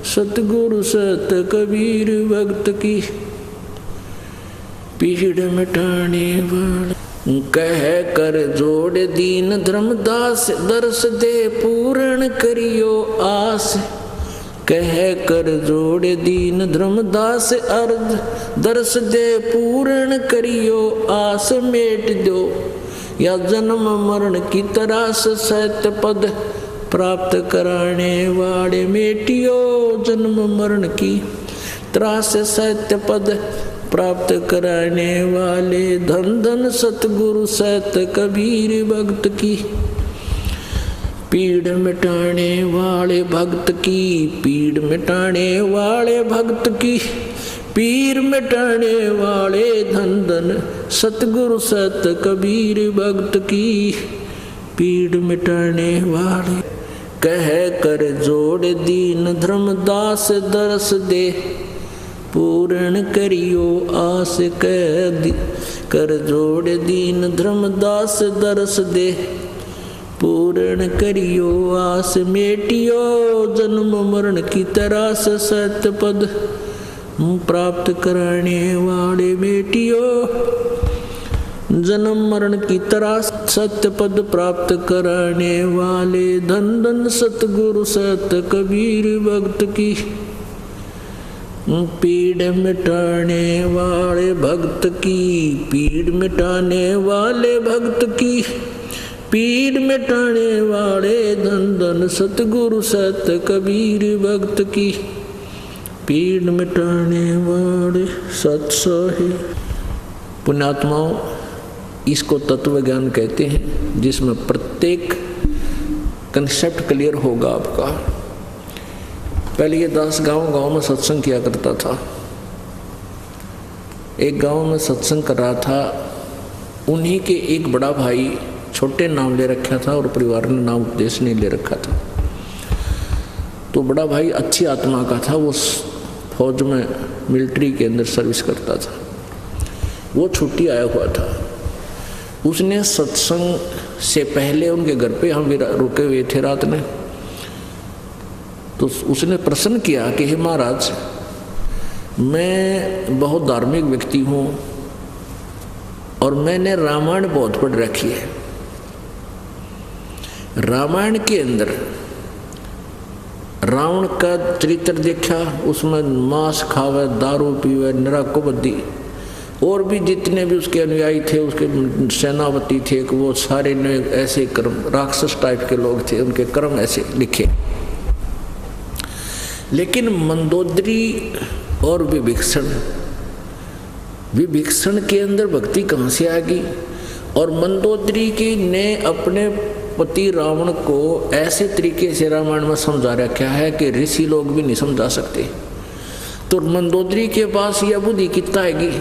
सतगुरु सत कबीर, भक्त की पीड़ मिटाने वाले। कह कर जोड़ दीन धर्मदास, दर्श दे पूर्ण करियो आस। कह कर जोड़ दीन धर्मदास, अर्ज दर्श दे पूर्ण करियो आस। मेट दो या जन्म मरण की तरास, सत्य पद प्राप्त कराने वाले। मेटियो जन्म मरण की त्रास, सत्य पद प्राप्त कराने वाले। धन धन सतगुरु सत कबीर, भक्त की पीड़ मिटाने वाले। भक्त की पीड़ मिटाने वाले, भक्त की पीड़ मिटाने वाले। धन धन सतगुरु सत कबीर, भक्त की पीड़ मिटाने वाले। कह कर जोड़ दीन धर्मदास, दरस दे पूर्ण करियो आस। कह कर जोड़ दीन धर्मदास, दरस दे पूर्ण करियो आस। मेटियो जन्म मरण की तरास, सत्य पद प्राप्त कराने वाले। मेटियो जन्म मरण की तरास, सत्य पद प्राप्त कराने वाले। धन धन सतगुरु सत कबीर, भक्त की पीड़ मिटाने वाले। भक्त की पीड़ मिटाने वाले, भक्त की पीड़ मिटाने वाले। धन धन सतगुरु सत कबीर, भक्त की पीड़ मिटाने वाले। सत्सही पुण्यात्माओं, इसको तत्व ज्ञान कहते हैं, जिसमें प्रत्येक कंसेप्ट क्लियर होगा आपका। पहले ये दास गांव गांव में सत्संग किया करता था, एक गांव में सत्संग कर रहा था। उन्हीं के एक बड़ा भाई छोटे नाम ले रखा था और परिवार ने नाम उपदेश नहीं ले रखा था। तो बड़ा भाई अच्छी आत्मा का था, वो फौज में मिलिट्री के अंदर सर्विस करता था। वो छुट्टी आया हुआ था। उसने सत्संग से पहले उनके घर पे हम रुके हुए थे रात में। तो उसने प्रश्न किया कि हे महाराज, मैं बहुत धार्मिक व्यक्ति हूँ और मैंने रामायण बहुत पढ़ रखी है। रामायण के अंदर रावण का चरित्र देखा, उसमें मांस खावे, दारू पीवे, निराकुबद्दी, और भी जितने भी उसके अनुयायी थे, उसके सेनापति थे, वो सारे ने ऐसे कर्म, राक्षस टाइप के लोग थे, उनके कर्म ऐसे लिखे। लेकिन मंदोदरी और विभीषण के अंदर भक्ति कहाँ से आ गई? और मंदोदरी की ने अपने पति रावण को ऐसे तरीके से रामायण में समझा रखा है कि ऋषि लोग भी नहीं समझा सकते। तो मंदोदरी के पास यह बुद्धि कितना आएगी?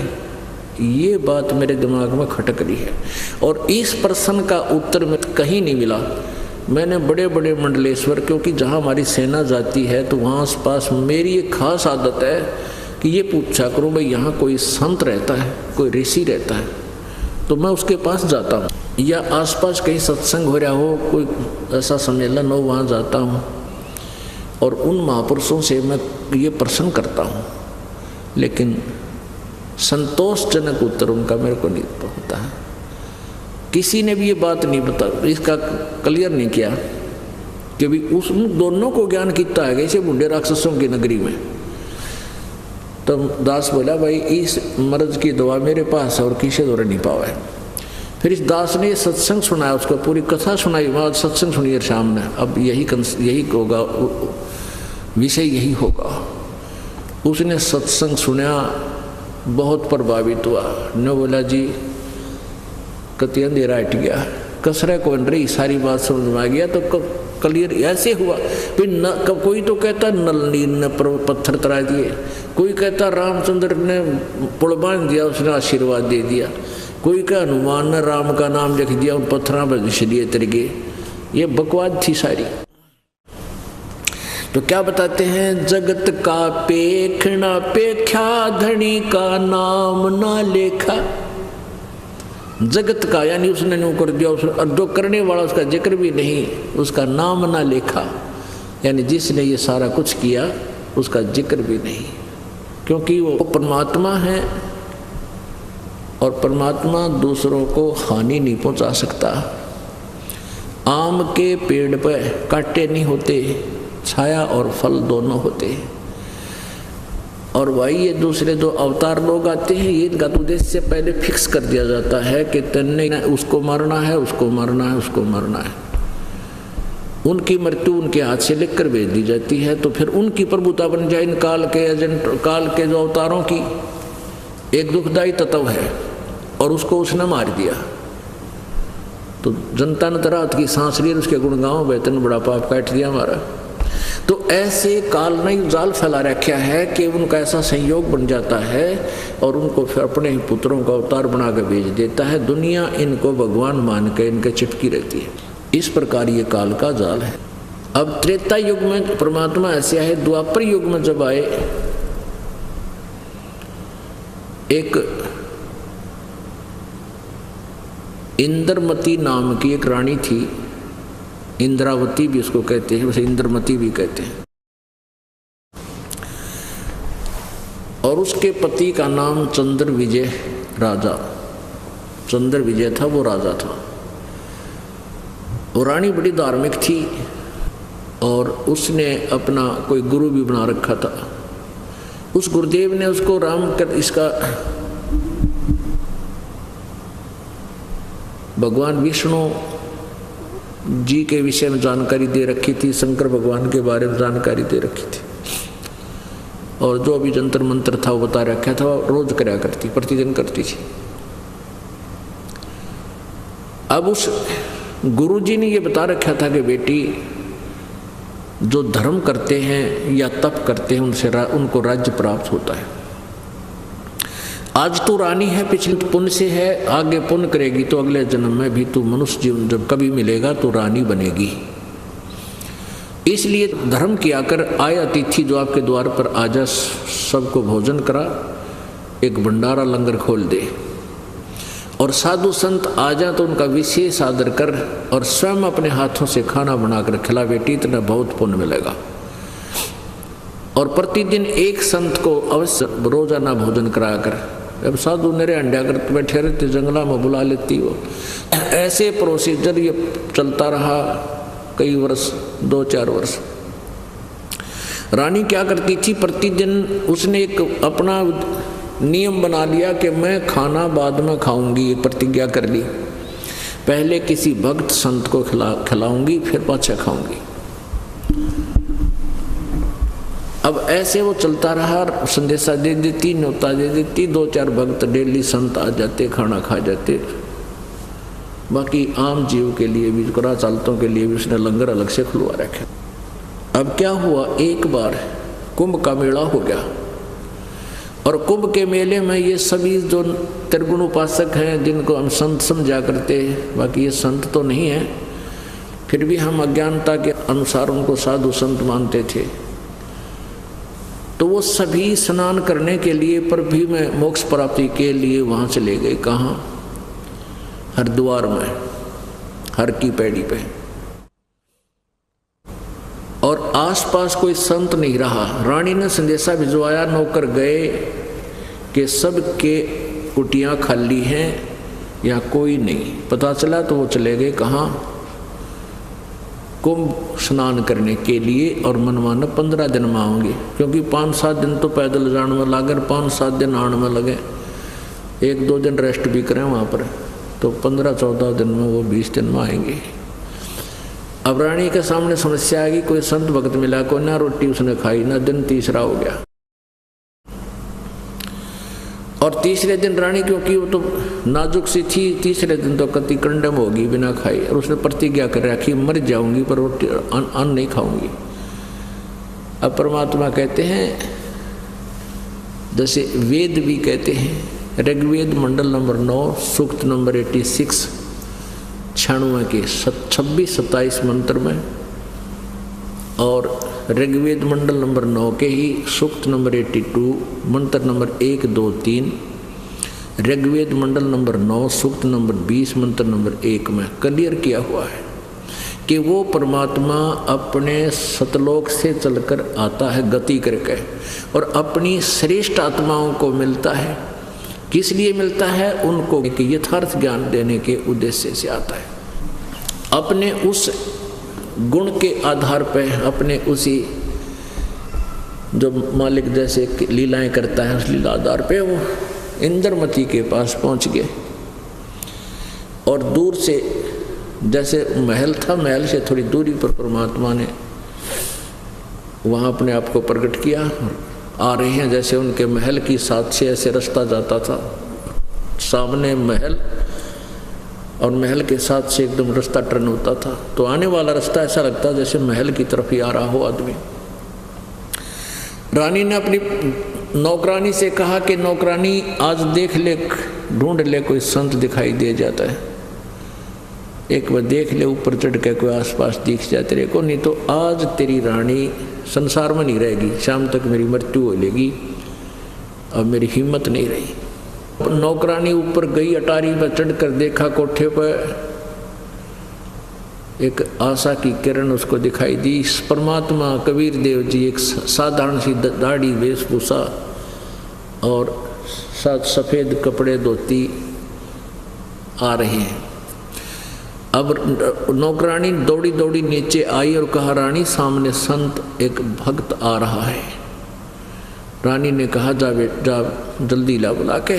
ये बात मेरे दिमाग में खटक रही है और इस प्रश्न का उत्तर में कहीं नहीं मिला। मैंने बड़े बड़े मंडलेश्वर, क्योंकि जहाँ हमारी सेना जाती है तो वहाँ आस पास मेरी एक खास आदत है कि ये पूछा करूँ भाई यहाँ कोई संत रहता है, कोई ऋषि रहता है, तो मैं उसके पास जाता हूँ, या आसपास कहीं सत्संग हो रहा हो, कोई ऐसा सम्मेलन हो, वहाँ जाता हूँ और उन महापुरुषों से मैं ये प्रश्न करता हूँ। लेकिन संतोषजनक उत्तर उनका मेरे को नहीं होता है। किसी ने भी ये बात नहीं बता, इसका क्लियर नहीं किया कि भी उस दोनों को ज्ञान कितना है ऐसे बूढ़े राक्षसों की नगरी में। तो दास बोला भाई इस मर्ज की दवा मेरे पास है और किसी द्वारा नहीं पावा है। फिर इस दास ने सत्संग सुनाया, उसको पूरी कथा सुनाई। वहाँ सत्संग सुनिए शाम ने, अब यही होगा, विषय यही होगा। उसने सत्संग सुना, बहुत प्रभावित हुआ। न बोला जी कति अंधेरा हट गया, कसरा कौन रही, सारी बात समझ में आ गया। तो क्लियर ऐसे हुआ। फिर न कोई तो कहता नलनी ने पत्थर तरा दिए, कोई कहता रामचंद्र ने पुल बांध दिया, उसने आशीर्वाद दे दिया, कोई का हनुमान ने राम का नाम लिख दिया, उन पत्थरों पर घिसलिए तरीके। ये बकवाद थी सारी। तो क्या बताते हैं? जगत का पेखना पेख्या, धनी का नाम ना लेखा। जगत का यानी उसने न्यू कर दिया, और जो करने वाला उसका जिक्र भी नहीं, उसका नाम ना लेखा, यानी जिसने ये सारा कुछ किया उसका जिक्र भी नहीं, क्योंकि वो परमात्मा है और परमात्मा दूसरों को हानि नहीं पहुंचा सकता। आम के पेड़ पर कांटे नहीं होते, छाया और फल दोनों होते। और भाई ये दूसरे जो अवतार लोग आते हैं, ये इनका उद्देश्य से पहले फिक्स कर दिया जाता है कि तन्ने उसको मारना है, उसको मारना है, उसको मारना है। उनकी मृत्यु उनके हाथ से लिखकर भेज दी जाती है। तो फिर उनकी प्रभुता बन जाए। इन काल के एजेंट, काल के जो अवतारों की एक दुखदायी तत्व है और उसको उसने मार दिया। तो जनता ने रात की सांस ली, उसके गुणगांव वेतन बड़ा पाप काट दिया हमारा। तो ऐसे काल ने जाल फैला रखा है कि उनका ऐसा संयोग बन जाता है और उनको फिर अपने ही पुत्रों का अवतार बना कर भेज देता है। दुनिया इनको भगवान मान के इनके चिपकी रहती है। इस प्रकार ये काल का जाल है। अब त्रेता युग में परमात्मा ऐसे है। द्वापर युग में जब आए, एक इंद्रमती नाम की एक रानी थी, इंद्रावती भी उसको कहते हैं, उसे इंद्रमती भी कहते हैं। और उसके पति का नाम चंद्र विजय राजा, चंद्र विजय था, वो राजा था। वो रानी बड़ी धार्मिक थी और उसने अपना कोई गुरु भी बना रखा था। उस गुरुदेव ने उसको राम कर इसका भगवान विष्णु जी के विषय में जानकारी दे रखी थी, शंकर भगवान के बारे में जानकारी दे रखी थी, और जो भी जंतर मंत्र था वो बता रखा था। रोज कराया करती, प्रतिदिन करती थी। अब उस गुरुजी ने ये बता रखा था कि बेटी, जो धर्म करते हैं या तप करते हैं उनसे उनको राज्य प्राप्त होता है। आज तू रानी है, पिछले पुण्य से है, आगे पुण्य करेगी तो अगले जन्म में भी तू मनुष्य जीवन जब कभी मिलेगा तो रानी बनेगी। इसलिए धर्म किया कर, आए अतिथि जो आपके द्वार पर आ जा, सबको भोजन करा, एक भंडारा लंगर खोल दे, और साधु संत आ जा तो उनका विशेष आदर कर और स्वयं अपने हाथों से खाना बनाकर खिला बेटी, इतना बहुत पुण्य मिलेगा। और प्रतिदिन एक संत को अवश्य रोजाना भोजन कराया कर। अब साधु मेरे अंडा करते बैठे रहते, जंगला में बुला लेती वो। ऐसे प्रोसीजर ये चलता रहा कई वर्ष, 2-4 वर्ष। रानी क्या करती थी, प्रतिदिन उसने एक अपना नियम बना लिया कि मैं खाना बाद में खाऊंगी, प्रतिज्ञा कर ली। पहले किसी भक्त संत को खिलाऊंगी, फिर पाछा खाऊंगी। अब ऐसे वो चलता रहा, संदेशा दे देती, न्योता दे देती, 2-4 भक्त डेली संत आ जाते, खाना खा जाते। बाकी आम जीव के लिए भी, करा चालतों के लिए भी उसने लंगर अलग से खुलवा रखे। अब क्या हुआ, एक बार कुंभ का मेला हो गया, और कुंभ के मेले में ये सभी जो त्रिगुण उपासक हैं, जिनको हम संत समझा करते हैं, बाकी ये संत तो नहीं है, फिर भी हम अज्ञानता के अनुसार उनको साधु संत मानते थे, तो वो सभी स्नान करने के लिए, पर भी मैं मोक्ष प्राप्ति के लिए वहाँ चले गए। कहाँ? हरिद्वार में, हर की पैड़ी पे। और आसपास कोई संत नहीं रहा। रानी ने संदेशा भिजवाया, नौकर गए कि सबके कुटियाँ खाली हैं या कोई नहीं। पता चला तो वो चले गए कहाँ? कुंभ स्नान करने के लिए। और मनमाना 15 दिन में आऊँगी, क्योंकि 5-7 दिन तो पैदल जाने में लगे, 5-7 दिन आने में लगे, 1-2 दिन रेस्ट भी करें वहाँ पर, तो 15-14 दिन में वो 20 दिन में आएंगे। अब रानी के सामने समस्या आएगी, कोई संत भक्त मिला को, ना रोटी उसने खाई, ना दिन तीसरा हो गया। और तीसरे दिन रानी, क्योंकि वो तो नाजुक सी थी, तीसरे दिन तो कति कंडम होगी बिना खाई, और उसने प्रतिज्ञा कर रखी मर जाऊंगी पर रोटी अन्न नहीं खाऊंगी। अब परमात्मा कहते हैं, जैसे वेद भी कहते हैं, ऋग्वेद मंडल नंबर 9 सूक्त नंबर 86 96 के 26-27 मंत्र में, और ऋग्वेद मंडल नंबर 9 के ही सूक्त नंबर 82 मंत्र नंबर 1, 2, 3, ऋग्वेद मंडल नंबर 9 सूक्त नंबर 20 मंत्र नंबर 1 में क्लियर किया हुआ है कि वो परमात्मा अपने सतलोक से चलकर आता है गति करके, और अपनी श्रेष्ठ आत्माओं को मिलता है। किस लिए मिलता है? उनको कि यथार्थ ज्ञान देने के उद्देश्य से आता है। अपने उस गुण के आधार पर, अपने उसी जो मालिक जैसे लीलाएं करता है, उस लीला आधार पे वो इंद्रमती के पास पहुंच गए। और दूर से, जैसे महल था, महल से थोड़ी दूरी पर परमात्मा ने वहाँ अपने आप को प्रकट किया। आ रहे हैं, जैसे उनके महल की साथ से ऐसे रास्ता जाता था, सामने महल और महल के साथ से एकदम रास्ता टर्न होता था, तो आने वाला रास्ता ऐसा लगता जैसे महल की तरफ ही आ रहा हो आदमी। रानी ने अपनी नौकरानी से कहा कि नौकरानी आज देख ले, ढूंढ ले, कोई संत दिखाई दे जाता है, एक बार देख ले, ऊपर चढ़ के कोई आसपास दिख जाए तेरे को, नहीं तो आज तेरी रानी संसार में नहीं रहेगी, शाम तक मेरी मृत्यु हो लेगी। अब मेरी हिम्मत नहीं रही। नौकरानी ऊपर गई, अटारी पर चढ़कर देखा, कोठे पर एक आशा की किरण उसको दिखाई दी। परमात्मा कबीर देव जी एक साधारण सी दाढ़ी, वेशभूषा और सफ़ेद कपड़े, धोती आ रहे हैं। अब नौकरानी दौड़ी दौड़ी नीचे आई और कहा, रानी सामने संत एक भक्त आ रहा है। रानी ने कहा, जा जा जल्दी ला, बुला के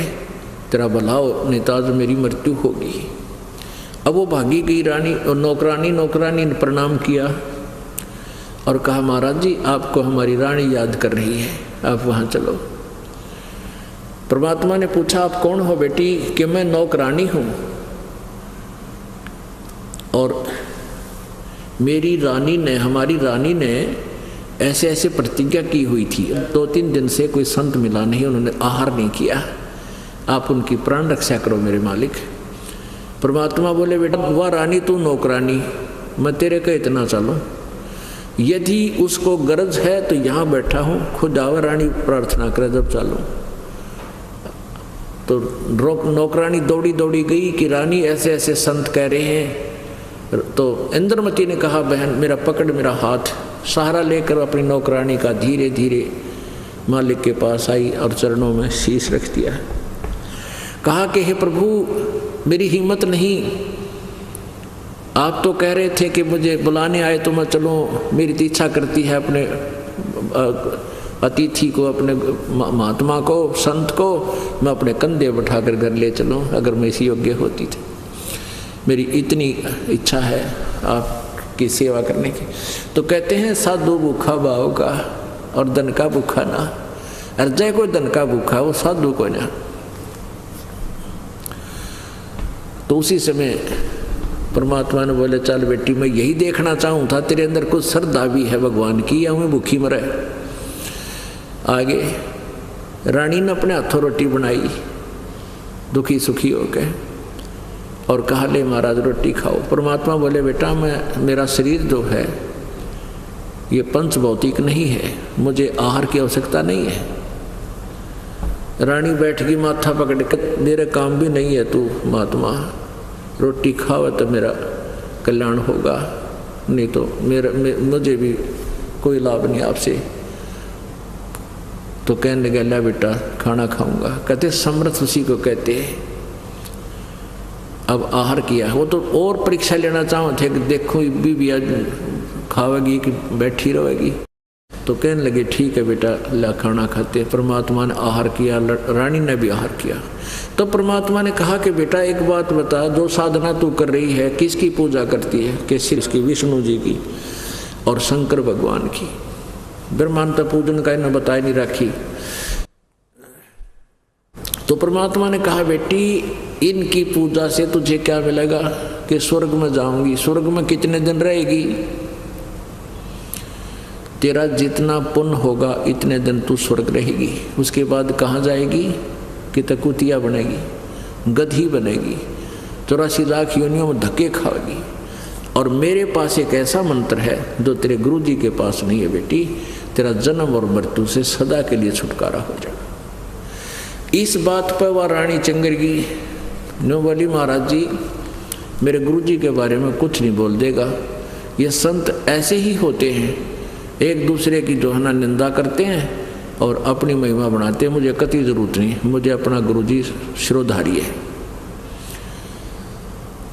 तेरा भला हो, नहीं तो आज मेरी मृत्यु होगी। अब वो भागी गई रानी और नौकरानी ने प्रणाम किया और कहा, महाराज जी आपको हमारी रानी याद कर रही है, आप वहाँ चलो। परमात्मा ने पूछा, आप कौन हो बेटी? कि मैं नौकरानी हूँ और मेरी रानी ने, हमारी रानी ने ऐसे ऐसे प्रतिज्ञा की हुई थी। 2-3 दिन से कोई संत मिला नहीं, उन्होंने आहार नहीं किया, आप उनकी प्राण रक्षा करो मेरे मालिक। परमात्मा बोले बेटा वह रानी तू नौकरानी, मैं तेरे का इतना चलूँ, यदि उसको गरज है तो यहाँ बैठा हूँ, खुद आवा रानी प्रार्थना करे जब चालूँ। तो नौकरानी दौड़ी दौड़ी गई कि रानी ऐसे ऐसे संत कह रहे हैं। तो इंद्रमती ने कहा बहन मेरा पकड़ मेरा हाथ, सहारा लेकर अपनी नौकरानी का धीरे धीरे मालिक के पास आई और चरणों में शीश रख दिया। कहा कि हे प्रभु मेरी हिम्मत नहीं, आप तो कह रहे थे कि मुझे बुलाने आए तो मैं चलूँ, मेरी तो इच्छा करती है अपने अतिथि को, अपने महात्मा को, संत को मैं अपने कंधे बैठाकर घर ले चलूँ अगर मैं इसी योग्य होती थी। मेरी इतनी इच्छा है आपकी सेवा करने की। तो कहते हैं साधु भूखा भाव का और धन का भूखा ना, अर्जय को धन का भूखा वो साधु को ना। तो उसी समय परमात्मा ने बोले चल बेटी मैं यही देखना चाहूँ था, तेरे अंदर कुछ श्रद्धा भी है भगवान की या मैं भूखी मरे। आगे रानी ने अपने हाथों रोटी बनाई दुखी सुखी होकर और कहा ले महाराज रोटी खाओ। परमात्मा बोले बेटा मेरा शरीर जो है ये पंच भौतिक नहीं है, मुझे आहार की आवश्यकता नहीं है। रानी बैठ गई माथा पकड़ के, मेरे काम भी नहीं है तू महात्मा, रोटी खाओ तो मेरा कल्याण होगा, नहीं तो मुझे भी कोई लाभ नहीं आपसे। तो कहने लगा ला बेटा खाना खाऊंगा। कहते समर्थ उसी को कहते हैं। अब आहार किया, वो तो और परीक्षा लेना चाहते थे कि देखो भी आज खावेगी कि बैठी रहेगी। तो कहने लगे ठीक है बेटा ला खाना खाते। परमात्मा ने आहार किया, रानी ने भी आहार किया। तो परमात्मा ने कहा कि बेटा एक बात बता, जो साधना तू कर रही है किसकी पूजा करती है? कि इसकी विष्णु जी की और शंकर भगवान की। ब्रह्मांड पूजन का इन्हें बताई नहीं रखी। तो परमात्मा ने कहा बेटी इनकी पूजा से तुझे क्या मिलेगा? कि स्वर्ग में जाऊंगी। स्वर्ग में कितने दिन रहेगी? तेरा जितना पुण्य होगा इतने दिन तू स्वर्ग रहेगी। उसके बाद कहाँ जाएगी? कि तकुतिया बनेगी, गधी बनेगी, 84 लाख योनियों में धक्के खाएगी। और मेरे पास एक ऐसा मंत्र है जो तेरे गुरु जी के पास नहीं है बेटी, तेरा जन्म और मृत्यु से सदा के लिए छुटकारा हो जाएगा। इस बात पर वह रानी चंगर की नो बोली महाराज जी मेरे गुरु जी के बारे में कुछ नहीं बोल देगा, ये संत ऐसे ही होते हैं, एक दूसरे की जो है ना निंदा करते हैं और अपनी महिमा बनाते हैं, मुझे कति जरूरत नहीं, मुझे अपना गुरु जी शिरोधारी है।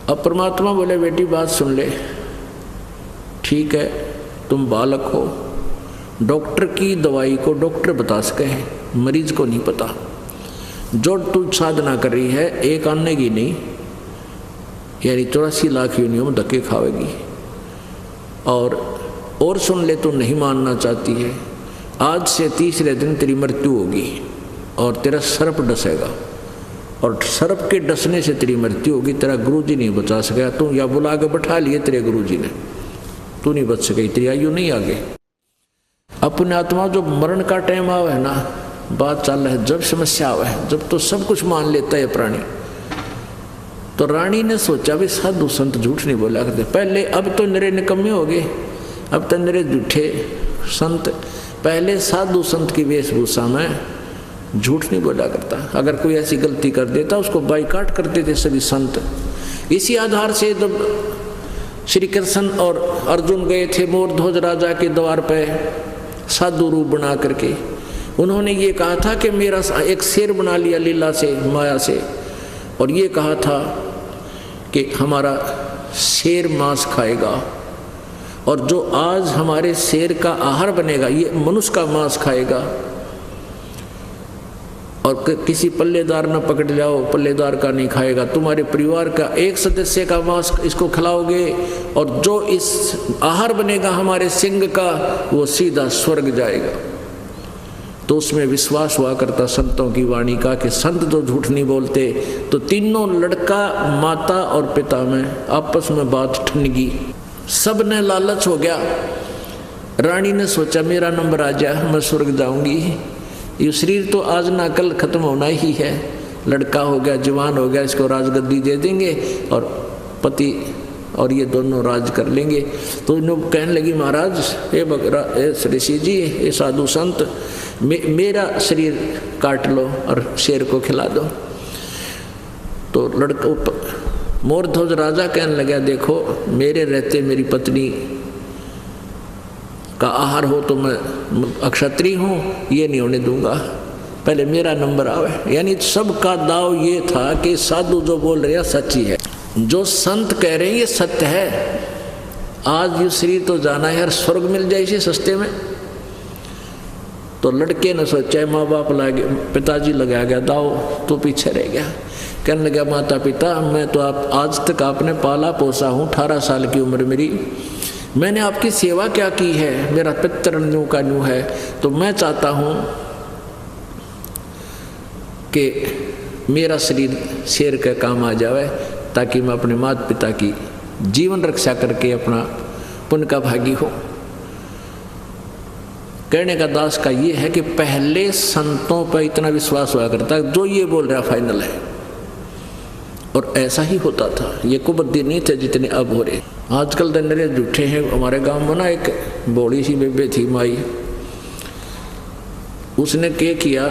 अब परमात्मा बोले बेटी बात सुन ले, ठीक है तुम बालक हो, डॉक्टर की दवाई को डॉक्टर बता सके हैं, मरीज को नहीं पता। जो तू साधना कर रही है एक आने की नहीं, यानी 84 लाख योनियों में धक्के खावेगी। और सुन ले, तू नहीं मानना चाहती है, आज से तीसरे दिन तेरी मृत्यु होगी और तेरा सर्प डसेगा और सर्प के डसने से तेरी मृत्यु होगी। तेरा गुरुजी नहीं बचा सकेगा, तू या बुला के बैठा लिए तेरे गुरुजी ने, तू नहीं बच सकेगी, तेरी आयु नहीं आगे। अपने आत्मा जो मरण का टाइम आवे है ना, बात चल रहा है, जब समस्या आवे है, जब तो सब कुछ मान लेता है प्राणी। तो रानी ने सोचा भी साधु संत झूठ नहीं बोला करते पहले, अब तो निरे निकम्मे हो गए, अब तो निरे झूठे संत। पहले साधु संत की वेशभूषा में झूठ नहीं बोला करता, अगर कोई ऐसी गलती कर देता उसको बाइकाट करते थे सभी संत। इसी आधार से जब श्री कृष्ण और अर्जुन गए थे मोरध्वज राजा के द्वार पे साधु रूप बना करके, उन्होंने ये कहा था कि मेरा एक शेर बना लिया लीला से, माया से, और ये कहा था कि हमारा शेर मांस खाएगा, और जो आज हमारे शेर का आहार बनेगा ये मनुष्य का मांस खाएगा। और किसी पल्लेदार न पकड़ जाओ, पल्लेदार का नहीं खाएगा, तुम्हारे परिवार का एक सदस्य का मांस इसको खिलाओगे, और जो इस आहार बनेगा हमारे सिंह का वो सीधा स्वर्ग जाएगा। तो उसमें विश्वास हुआ करता संतों की वाणी का कि संत जो झूठ नहीं बोलते। तो तीनों लड़का माता और पिता में आपस में बात ठनगी, सब ने लालच हो गया। रानी ने सोचा मेरा नंबर आ जाए, मैं स्वर्ग जाऊंगी, ये शरीर तो आज ना कल खत्म होना ही है, लड़का हो गया, जवान हो गया, इसको राजगद्दी दे देंगे और पति और ये दोनों राज कर लेंगे। तो इन्होंने कहने लगी, महाराज ए ऋषि जी, ये साधु संत, मेरा शरीर काट लो और शेर को खिला दो। तो लड़का मोरध्वज राजा कहने लगा, देखो मेरे रहते मेरी पत्नी का आहार हो तो मैं अक्षत्रिय हूँ, ये नहीं होने दूंगा, पहले मेरा नंबर आवे। यानी सबका दाव ये था कि साधु जो बोल रहे हैं सच्ची है, जो संत कह रहे हैं ये सत्य है। आज ये शरीर तो जाना है, हर स्वर्ग मिल जाए इसे सस्ते में। तो लड़के ने सोचा, माँ बाप लगे, पिताजी लगा गया दाव, तो पीछे रह गया। कहने लगा, माता पिता, मैं तो आप आज तक आपने पाला पोसा हूँ, 18 साल की उम्र मेरी, मैंने आपकी सेवा क्या की है, मेरा पितर न्यू का न्यू है। तो मैं चाहता हूँ कि मेरा शरीर शेर के काम आ जावे, ताकि मैं अपने माता पिता की जीवन रक्षा करके अपना पुण्य का भागी हो। कहने का दास का ये है कि पहले संतों पर इतना विश्वास हुआ करता, जो ये बोल रहा फाइनल है, और ऐसा ही होता था। ये कुबुद्धि नहीं थे जितने अब हो रहे। आजकल तो नरे झूठे हैं। हमारे गांव में ना एक बोड़ी सी बेबे थी माई, उसने क्या किया,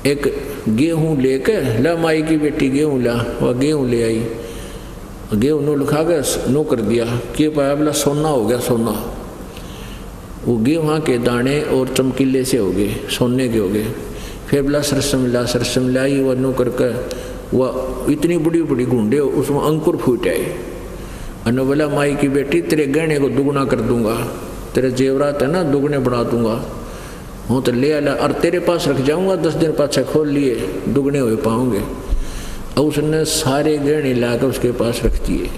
एक गेहूं लेके, ला माई की बेटी गेहूं ला, वह गेहूं ले आई, गेहूं नो लिखा गया, नो कर दिया, के पाया बोला सोना हो गया, सोना। वो गेहूं के दाने और चमकीले से हो गए, सोने के हो गए। फिर बोला सरसम लाई, वह नो करके वह इतनी बड़ी बड़ी गुंडे, उसमें अंकुर फूट आए। अनु बोला, माई की बेटी तेरे गहने को दुगना कर दूंगा, तेरे जेवरात है ना दुगने बढ़ा दूंगा, हूँ तो ले आला और तेरे पास रख जाऊंगा, 10 दिन पाछा खोल लिए दुगने हुए पाओगे। और उसने सारे गहने लाकर उसके पास रख दिए।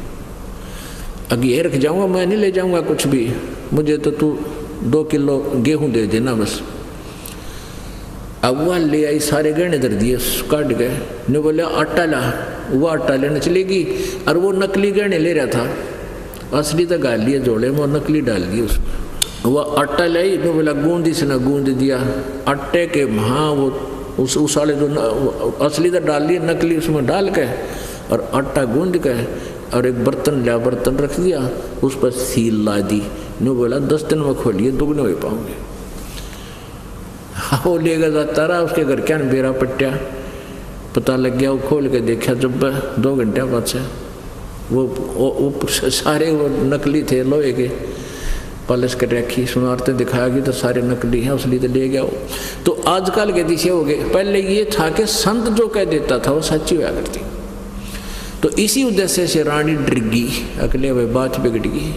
अब ये रख जाऊंगा, मैं नहीं ले जाऊंगा कुछ भी, मुझे तो तू 2 किलो गेहूं दे देना बस। अब वह ले आई, सारे गहने धर दिए, काट गए। ने बोला आटा ला, वह आटा लेने चलेगी, और वो नकली गहने ले रहा था, असली तो गाल लिए जोड़े में, और नकली डाल दिए उसमें। वह आटा लाई, ने बोला गूंद, इसने गूंद दिया आटे के, हाँ वो उस वाले जो असली तो डाल लिए, नकली उसमें डाल के और आटा गूंद के, और एक बर्तन लिया, बर्तन रख दिया, उस पर सील ला दी। ने बोला 10 दिन में खोलिए दुगने हो पाओगे। वो लेगा जाता रहा, उसके घर क्या बेरा पट्टिया पता लग गया। वो खोल के देखा, जब 2 घंटे बाद से वो सारे वो नकली थे, लोहे के पॉलिश कर रखी, सुनारते दिखाया कि तो सारे नकली हैं, उसलिए तो ले गया वो। तो आजकल के दिशे हो गए। पहले ये था कि संत जो कह देता था वो सच्ची हुआ करती। तो इसी उद्देश्य से रानी डर गई, अकेले हुए बात बिगड़ गई।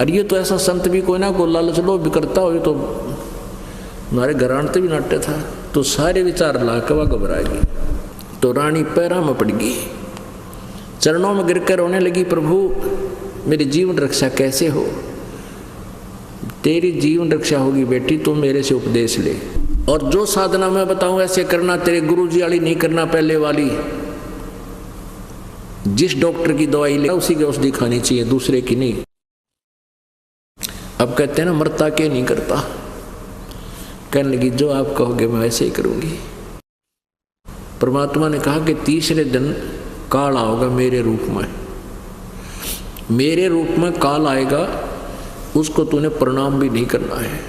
और ये तो ऐसा संत भी कोई ना को लालच लो भी करता हो, तो हमारे घरानते भी नाट्य था। तो सारे विचार ला के वह घबरा गई। तो रानी पैरा में पड़ गई, चरणों में गिर कर रोने लगी, प्रभु मेरी जीवन रक्षा कैसे हो। तेरी जीवन रक्षा होगी बेटी, तू मेरे से उपदेश ले, और जो साधना मैं बताऊं ऐसे करना, तेरे गुरुजी वाली नहीं करना, पहले वाली। जिस डॉक्टर की दवाई ले उसी की औषधि खानी चाहिए, दूसरे की नहीं। अब कहते हैं ना, मरता के नहीं करता। कहने लगी, जो आप कहोगे मैं वैसे ही करूंगी। परमात्मा ने कहा कि तीसरे दिन काल आओगा मेरे रूप में, मेरे रूप में काल आएगा, उसको तूने प्रणाम भी नहीं करना है।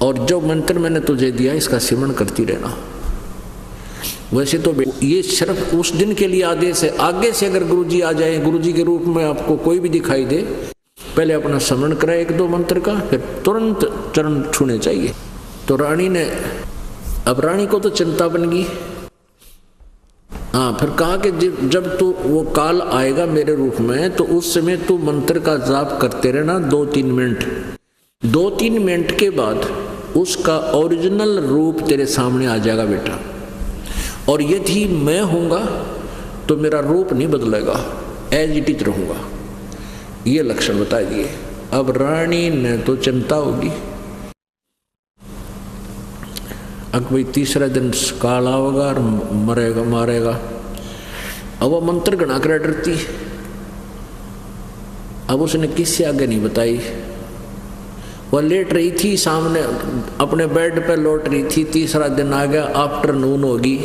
और जो मंत्र मैंने तुझे दिया इसका सिमरण करती रहना। वैसे तो ये सिर्फ उस दिन के लिए आदेश है। आगे से अगर गुरुजी आ जाए, गुरुजी के रूप में आपको कोई भी दिखाई दे, पहले अपना स्मरण कराए 1-2 मंत्र का, फिर तुरंत चरण छूने चाहिए। तो रानी ने, अब रानी को तो चिंता बन गई। हाँ, फिर कहा कि जब तू वो काल आएगा मेरे रूप में, तो उस समय तू मंत्र का जाप करते रहना 2-3 मिनट। 2-3 मिनट के बाद उसका ओरिजिनल रूप तेरे सामने आ जाएगा बेटा। और यदि मैं हूँगा तो मेरा रूप नहीं बदलेगा, एज इट इज रहूँगा। ये लक्षण बता दिए। अब रानी ने तो चिंता होगी, अब भाई तीसरा दिन काल होगा और मरेगा मारेगा। अब वो मंत्र गणा कर डरती। अब उसने किससे आगे नहीं बताई, वह लेट रही थी सामने अपने बेड पर लौट रही थी। तीसरा दिन आ गया, आफ्टरनून होगी,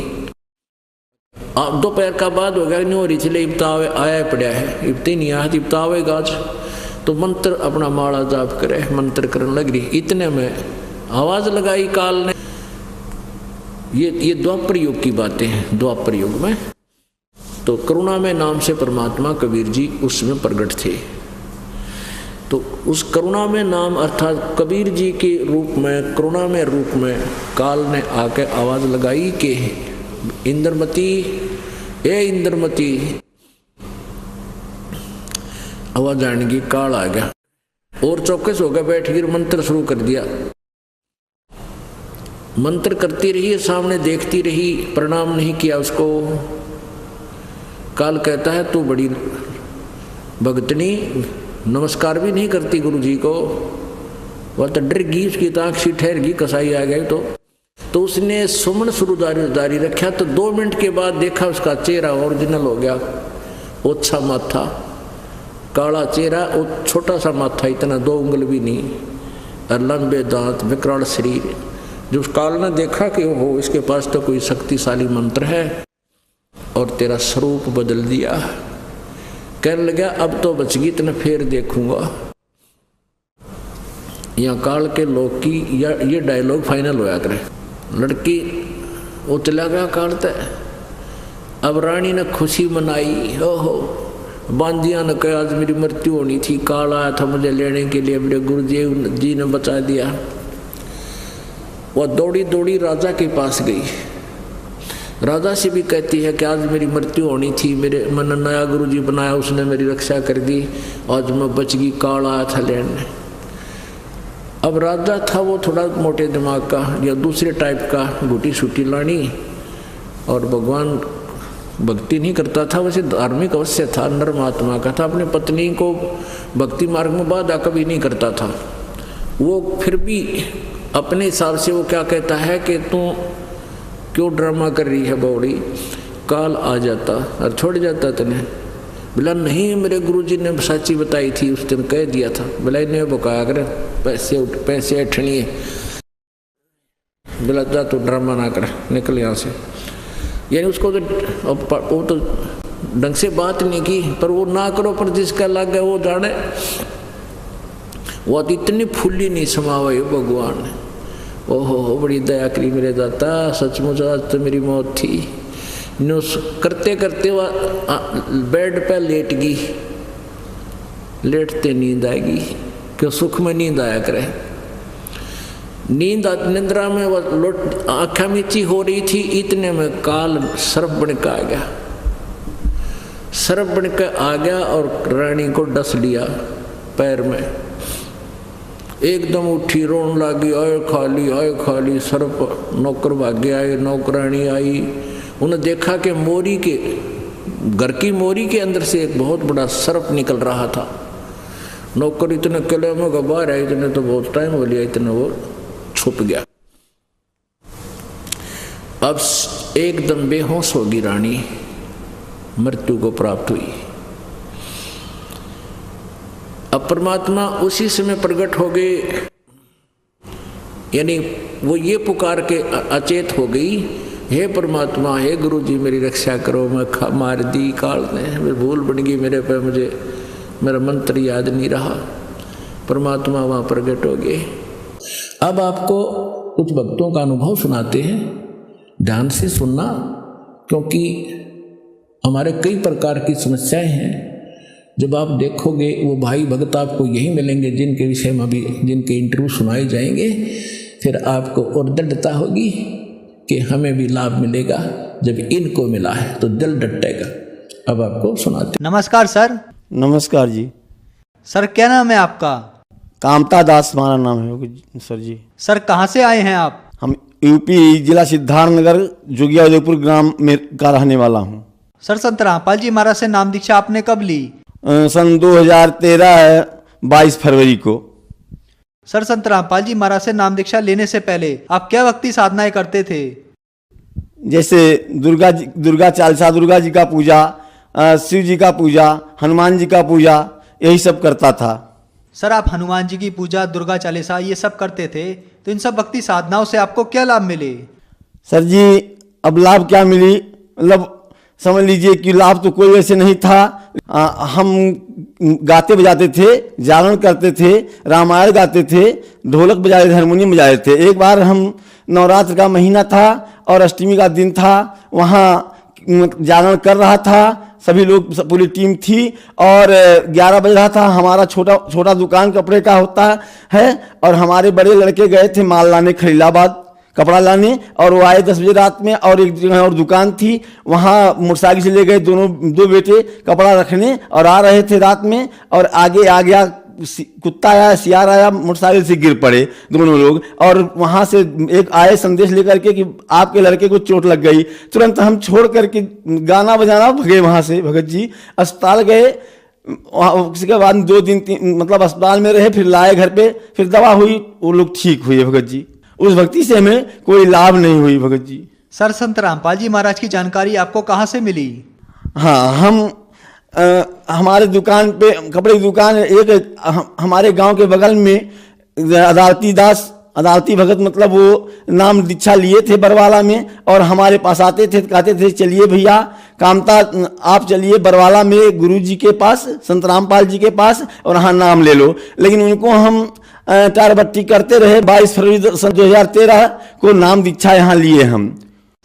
दोपहर का बाद हो गया, नहीं हो रही थी, इब्ता आया पड़ा है, इब्ते नहीं आया, इब्ता आवेगा आज। तो मंत्र अपना माला जाप करे, मंत्र करने लग रही। इतने में आवाज लगाई काल ने। ये द्वापर युग की बातें हैं। द्वापर युग में तो करुणा में नाम से परमात्मा कबीर जी उसमें प्रकट थे। तो उस करुणा में नाम अर्थात कबीर जी के रूप में, करुणा में रूप में काल ने आके आवाज लगाई कि इंद्रमती, ए इंद्रमती। आवाज आने की, काल आ गया और चौकस होकर बैठ गिर मंत्र शुरू कर दिया। मंत्र करती रही, सामने देखती रही, प्रणाम नहीं किया उसको। काल कहता है तू बड़ी भगतनी, नमस्कार भी नहीं करती गुरु जी को। वह तो डर गई, उसकी ताक सी ठहर गई, कसाई आ गई। तो उसने सुमन शुरू जारी रखा। तो 2 मिनट के बाद देखा उसका चेहरा ओरिजिनल हो गया। ओछा माथा, काला चेहरा और छोटा सा माथा, इतना 2 उंगल भी नहीं, और लंबे दांत, विकराल शरीर। जो काल ने देखा कि वो इसके पास तो कोई शक्तिशाली मंत्र है और तेरा स्वरूप बदल दिया। कहने लगा अब तो बच गई, तेने फिर देखूंगा। यहाँ काल के लोग की या ये डायलॉग फाइनल होया करे। लड़की वो चला गया काल तय। अब रानी ने खुशी मनाई, ओहो बांदिया ने कहा आज मेरी मृत्यु होनी थी, काल आया था मुझे लेने के लिए, मेरे गुरु जी ने बचा दिया। वह दौड़ी दौड़ी राजा के पास गई। राजा से भी कहती है कि आज मेरी मृत्यु होनी थी, मेरे मन नया गुरु जी बनाया, उसने मेरी रक्षा कर दी, आज मैं बच गई, काल आया था लेने। अब राजा था वो थोड़ा मोटे दिमाग का या दूसरे टाइप का, घुटी छुटी लानी, और भगवान भक्ति नहीं करता था, वैसे धार्मिक अवश्य था, नरमात्मा का था, अपने पत्नी को भक्ति मार्ग में बाधा कभी नहीं करता था। वो फिर भी अपने हिसाब से वो क्या कहता है कि तू क्यों ड्रामा कर रही है बौड़ी, काल आ जाता और छोड़ जाता तने। बोला नहीं, मेरे गुरुजी ने सच्ची बताई थी, उस दिन कह दिया था। बोला इन्हें बुकाया कर, पैसे अठनिए। बोला जा तू ड्रामा ना कर, निकल यहाँ से। यानी उसको तो वो तो ढंग से बात नहीं की, पर वो ना करो, पर जिसका लग गया वो जाने। वो तो इतनी फुल्ली नहीं समावाई भगवान ने। ओहो बड़ी दया करी मेरे दाता, सचमुच आज तो मेरी मौत थी। करते करते वह बेड पे लेट गई। लेटते नींद आएगी, क्यों सुख में नींद आया करे। निंद्रा में वह लोट आँखें मीची हो रही थी। इतने में काल सर्प बन के आ गया। सर्प बन के आ गया और रानी को डस लिया पैर में। एकदम उठी, रोन लगी, आए खाली। सर्प नौकर भागे आए, नौकरानी आई। उन्हें देखा कि मोरी के घर की मोरी के अंदर से एक बहुत बड़ा सर्प निकल रहा था। नौकर इतने किले में बाहर आए, इतने तो बहुत टाइम हो लिया, इतने वो छुप गया। अब एकदम बेहोश होगी रानी, मृत्यु को प्राप्त हुई। अब परमात्मा उसी समय प्रकट हो गए, यानी वो ये पुकार के अचेत हो गई, हे परमात्मा, हे गुरु जी मेरी रक्षा करो, मैं मार दी काल ने, मैं भूल बन गई मेरे पे, मुझे मेरा मंत्र याद नहीं रहा। परमात्मा वहाँ प्रकट हो गए। अब आपको कुछ भक्तों का अनुभव सुनाते हैं, ध्यान से सुनना, क्योंकि हमारे कई प्रकार की समस्याएं हैं। जब आप देखोगे वो भाई भक्त आपको यही मिलेंगे जिनके विषय में अभी जिनके इंटरव्यू सुनाए जाएंगे, फिर आपको और दृढ़ता होगी कि हमें भी लाभ मिलेगा। जब इनको मिला है तो दिल डटेगा। अब आपको सुनाते। नमस्कार सर। नमस्कार जी। सर क्या नाम है आपका? कामता दास हमारा नाम है सर जी। सर कहाँ से आए हैं आप? हम यूपी जिला सिद्धार्थनगर जोगिया उदयपुर ग्राम में का रहने वाला हूँ। सर संत रामपाल जी महाराज से नाम दीक्षा आपने कब ली? सन 2013 22 फरवरी को। सर संत रामपाल जी महाराज से नाम दीक्षा लेने से पहले आप क्या भक्ति साधनाएं करते थे? जैसे दुर्गा चालीसा, दुर्गा जी का पूजा, शिव जी का पूजा, हनुमान जी का पूजा, यही सब करता था। सर आप हनुमान जी की पूजा, दुर्गा चालीसा ये सब करते थे, तो इन सब भक्ति साधनाओं से आपको क्या लाभ मिले? सर जी अब लाभ क्या मिली, मतलब समझ लीजिए कि लाभ तो कोई वैसे नहीं था। हम गाते बजाते थे, जागरण करते थे, रामायण गाते थे, ढोलक बजाते थे, हारमोनियम बजाते थे। एक बार हम नवरात्र का महीना था और अष्टमी का दिन था, वहाँ जागरण कर रहा था, सभी लोग पूरी टीम थी और 11 बज रहा था। हमारा छोटा दुकान कपड़े का होता है और हमारे बड़े लड़के गए थे माल लाने खलीलाबाद कपड़ा लाने, और वो आए 10 बजे रात में। और एक जगह और दुकान थी, वहाँ मोटरसाइकिल से ले गए दो बेटे कपड़ा रखने और आ रहे थे रात में, और आगे आ गया कुत्ता आया, सियार आया, मोटरसाइकिल से गिर पड़े दोनों लोग। और वहाँ से एक आए संदेश लेकर के कि आपके लड़के को चोट लग गई। तुरंत हम छोड़ करके गाना बजाना भगे वहाँ से, भगत जी अस्पताल गए। उसके बाद 2 दिन मतलब अस्पताल में रहे, फिर लाए घर पे, फिर दवा हुई, वो लोग ठीक हुए भगत जी। उस भक्ति से हमें कोई लाभ नहीं हुई भगत जी। सर संत रामपाल जी महाराज की जानकारी आपको कहाँ से मिली? हाँ, हम हमारे दुकान पे कपड़े की दुकान एक हमारे गांव के बगल में अदालती भगत मतलब वो नाम दीक्षा लिए थे बरवाला में, और हमारे पास आते थे, कहते थे चलिए भैया कामता आप चलिए बरवाला में गुरु जी के पास, संत रामपाल जी के पास, और हाँ नाम ले लो। लेकिन उनको हम टार बट्टी करते रहे। 22 फरवरी 2013 को नाम दीक्षा यहाँ लिए हम।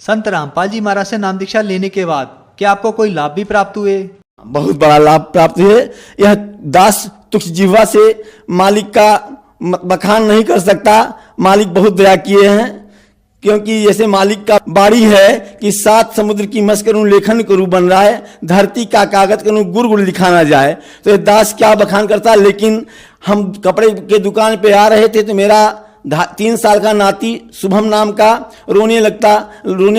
संत रामपाल जी महाराज से नाम दीक्षा लेने के बाद क्या आपको कोई लाभ भी प्राप्त हुए? बहुत बड़ा लाभ प्राप्त है। यह दास तुक्ष जिह्वा से मालिक का बखान नहीं कर सकता। मालिक बहुत दया किए हैं, क्योंकि जैसे मालिक का बाड़ी है कि 7 समुद्र की मस करूं लेखन करूं बन रहा है, धरती का कागज करूं गुड़ गुड़ लिखा ना जाए। तो ये दास क्या बखान करता। लेकिन हम कपड़े के दुकान पे आ रहे थे तो मेरा 3 साल का नाती शुभम नाम का रोने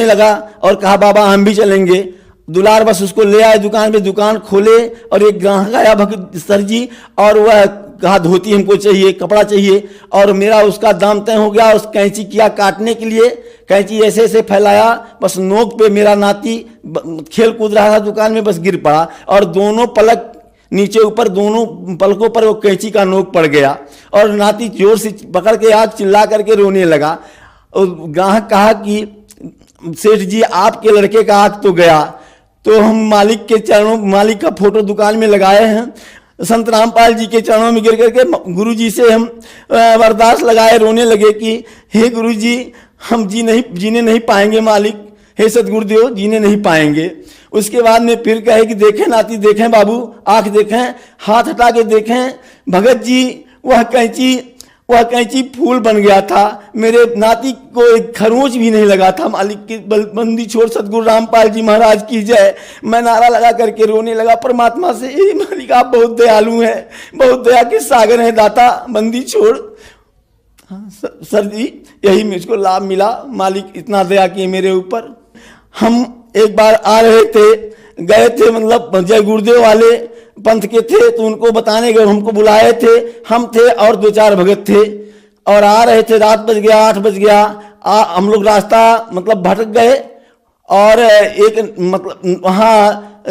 लगा और कहा बाबा हम भी चलेंगे। दुलार बस उसको ले आए दुकान पे, दुकान खोले और एक ग्राहक आया भगत सर जी, और वह कहा धोती हमको चाहिए, कपड़ा चाहिए, और मेरा उसका दाम तय हो गया। उस कैंची किया काटने के लिए, कैंची ऐसे ऐसे फैलाया, बस नोक पे मेरा नाती खेल कूद रहा था दुकान में, बस गिर पड़ा और दोनों पलक नीचे ऊपर, दोनों पलकों पर वो कैंची का नोक पड़ गया और नाती जोर से पकड़ के आग चिल्ला करके रोने लगा। और ग्राहक कहा कि सेठ जी आपके लड़के का आग तो गया। तो हम मालिक के चरणों, मालिक का फोटो दुकान में लगाए हैं, संत रामपाल जी के चरणों में गिर करके गुरु जी से हम अरदास लगाए, रोने लगे कि हे गुरु जी हम जीने नहीं पाएंगे मालिक, हे सतगुरुदेव जीने नहीं पाएंगे। उसके बाद में फिर कहे कि देखें नाती, देखें बाबू, आंख देखें, हाथ हटा के देखें भगत जी, वह कैंची फूल बन गया था। मेरे नाती को एक खरोंच भी नहीं लगा था। मालिक की बंदी छोड़ सतगुरु रामपाल जी महाराज की जय। मैं नारा लगा करके रोने लगा परमात्मा से, हे मालिक आप बहुत दयालु हैं, बहुत दया के सागर हैं दाता, बंदी छोड़। सर जी यही मुझको लाभ मिला, मालिक इतना दया किए मेरे ऊपर। हम एक बार आ रहे थे, गए थे मतलब जय गुरुदेव वाले पंथ के थे, तो उनको बताने गए, हमको बुलाए थे, हम थे और 2-4 भगत थे और आ रहे थे। रात बज गया, 8 बज गया, हम लोग रास्ता मतलब भटक गए और एक मतलब वहाँ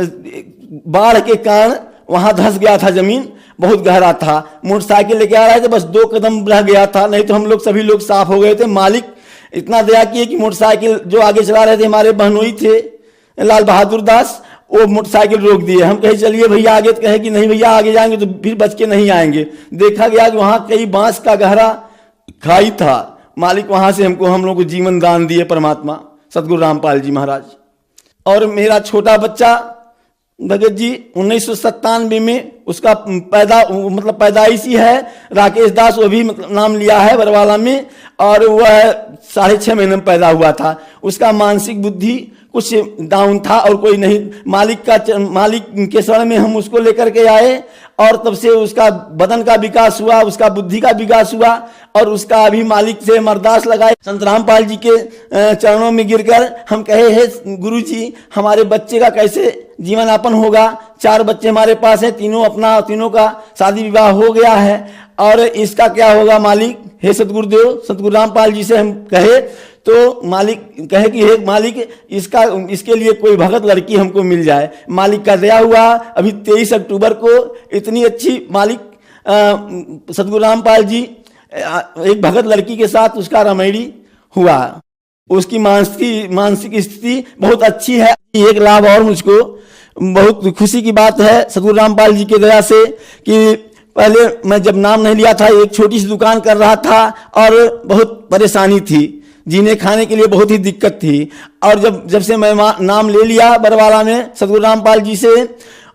बाढ़ के कारण वहाँ धंस गया था, जमीन बहुत गहरा था। मोटरसाइकिल लेके आ रहे थे, बस 2 कदम रह गया था, नहीं तो हम लोग सभी लोग साफ हो गए थे। मालिक इतना दया किए कि मोटरसाइकिल जो आगे चला रहे थे हमारे बहनोई थे लाल बहादुर दास, वो मोटरसाइकिल रोक दिए। हम कहे चलिए भैया आगे, तो कहे कि नहीं भैया आगे जाएंगे तो फिर बच के नहीं आएंगे। देखा गया कि वहाँ कई बांस का गहरा खाई था। मालिक वहाँ से हम लोग को जीवन दान दिए परमात्मा सतगुरु रामपाल जी महाराज। और मेरा छोटा बच्चा भगत जी 1997 में उसका पैदाइशी है राकेश दास, वो भी मतलब नाम लिया है बरवाला में, और वह 6.5 महीने में पैदा हुआ था। उसका मानसिक बुद्धि कुछ डाउन था और कोई नहीं। मालिक के शरण में हम उसको लेकर के आए और तब से उसका बदन का विकास हुआ, उसका बुद्धि का विकास हुआ और उसका अभी मालिक से अरदास लगाए। संत रामपाल जी के चरणों में गिरकर हम कहे हे गुरु जी हमारे बच्चे का कैसे जीवन यापन होगा। 4 बच्चे हमारे पास हैं, तीनों का शादी विवाह हो गया है और इसका क्या होगा मालिक। हे सतगुरुदेव, सतगुरु रामपाल जी से हम कहे तो मालिक कहे कि हे मालिक इसके लिए कोई भगत लड़की हमको मिल जाए। मालिक का दया हुआ, अभी 23 अक्टूबर को इतनी अच्छी मालिक सतगुरु रामपाल जी एक भगत लड़की के साथ उसका रामायणी हुआ। उसकी मानसिक स्थिति बहुत अच्छी है। एक लाभ और मुझको बहुत खुशी की बात है सतगुरु रामपाल जी की दया से कि पहले मैं जब नाम नहीं लिया था, एक छोटी सी दुकान कर रहा था और बहुत परेशानी थी, जीने खाने के लिए बहुत ही दिक्कत थी। और जब से मैं नाम ले लिया बरवाला में सतगुरु रामपाल जी से,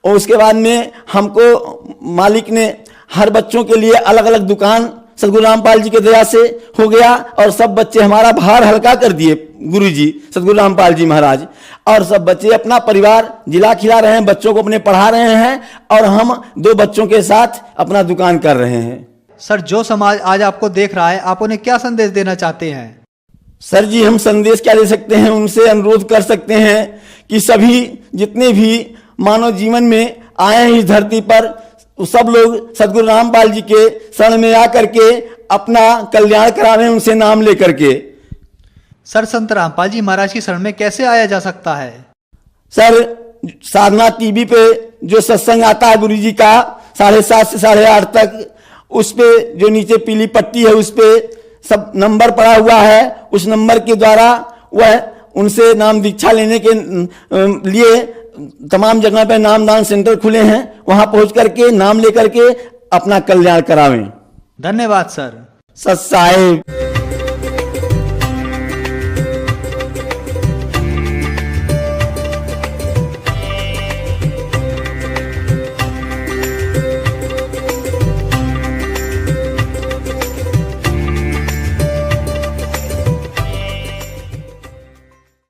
और उसके बाद में हमको मालिक ने हर बच्चों के लिए अलग अलग दुकान सतगुरु रामपाल जी के दया से हो गया। और सब बच्चे हमारा भार हल्का कर दिए गुरु जी सतगुरु रामपाल जी महाराज। और सब बच्चे अपना परिवार जिला खिला रहे हैं, बच्चों को अपने पढ़ा रहे हैं और हम 2 बच्चों के साथ अपना दुकान कर रहे हैं। सर, जो समाज आज आपको देख रहा है, आप उन्हें क्या संदेश देना चाहते हैं? सर जी, हम संदेश क्या दे सकते हैं, उनसे अनुरोध कर सकते हैं कि सभी जितने भी मानव जीवन में आए हैं इस धरती पर, सब लोग सतगुरु रामपाल जी के शरण में आकर के अपना कल्याण करावें, उनसे नाम लेकर के। सर, संत रामपाल जी महाराज की शरण में कैसे आया जा सकता है? सर, साधना टीवी पे जो सत्संग आता है गुरु जी का 7:30 से 8:30 तक, उस पे जो नीचे पीली पट्टी है उस पे सब नंबर पड़ा हुआ है। उस नंबर के द्वारा वह उनसे नाम दीक्षा लेने के लिए तमाम जगह पे नामदान सेंटर खुले हैं, वहां पहुंच करके नाम लेकर के अपना कल्याण करावें। धन्यवाद सर। सत साहिब।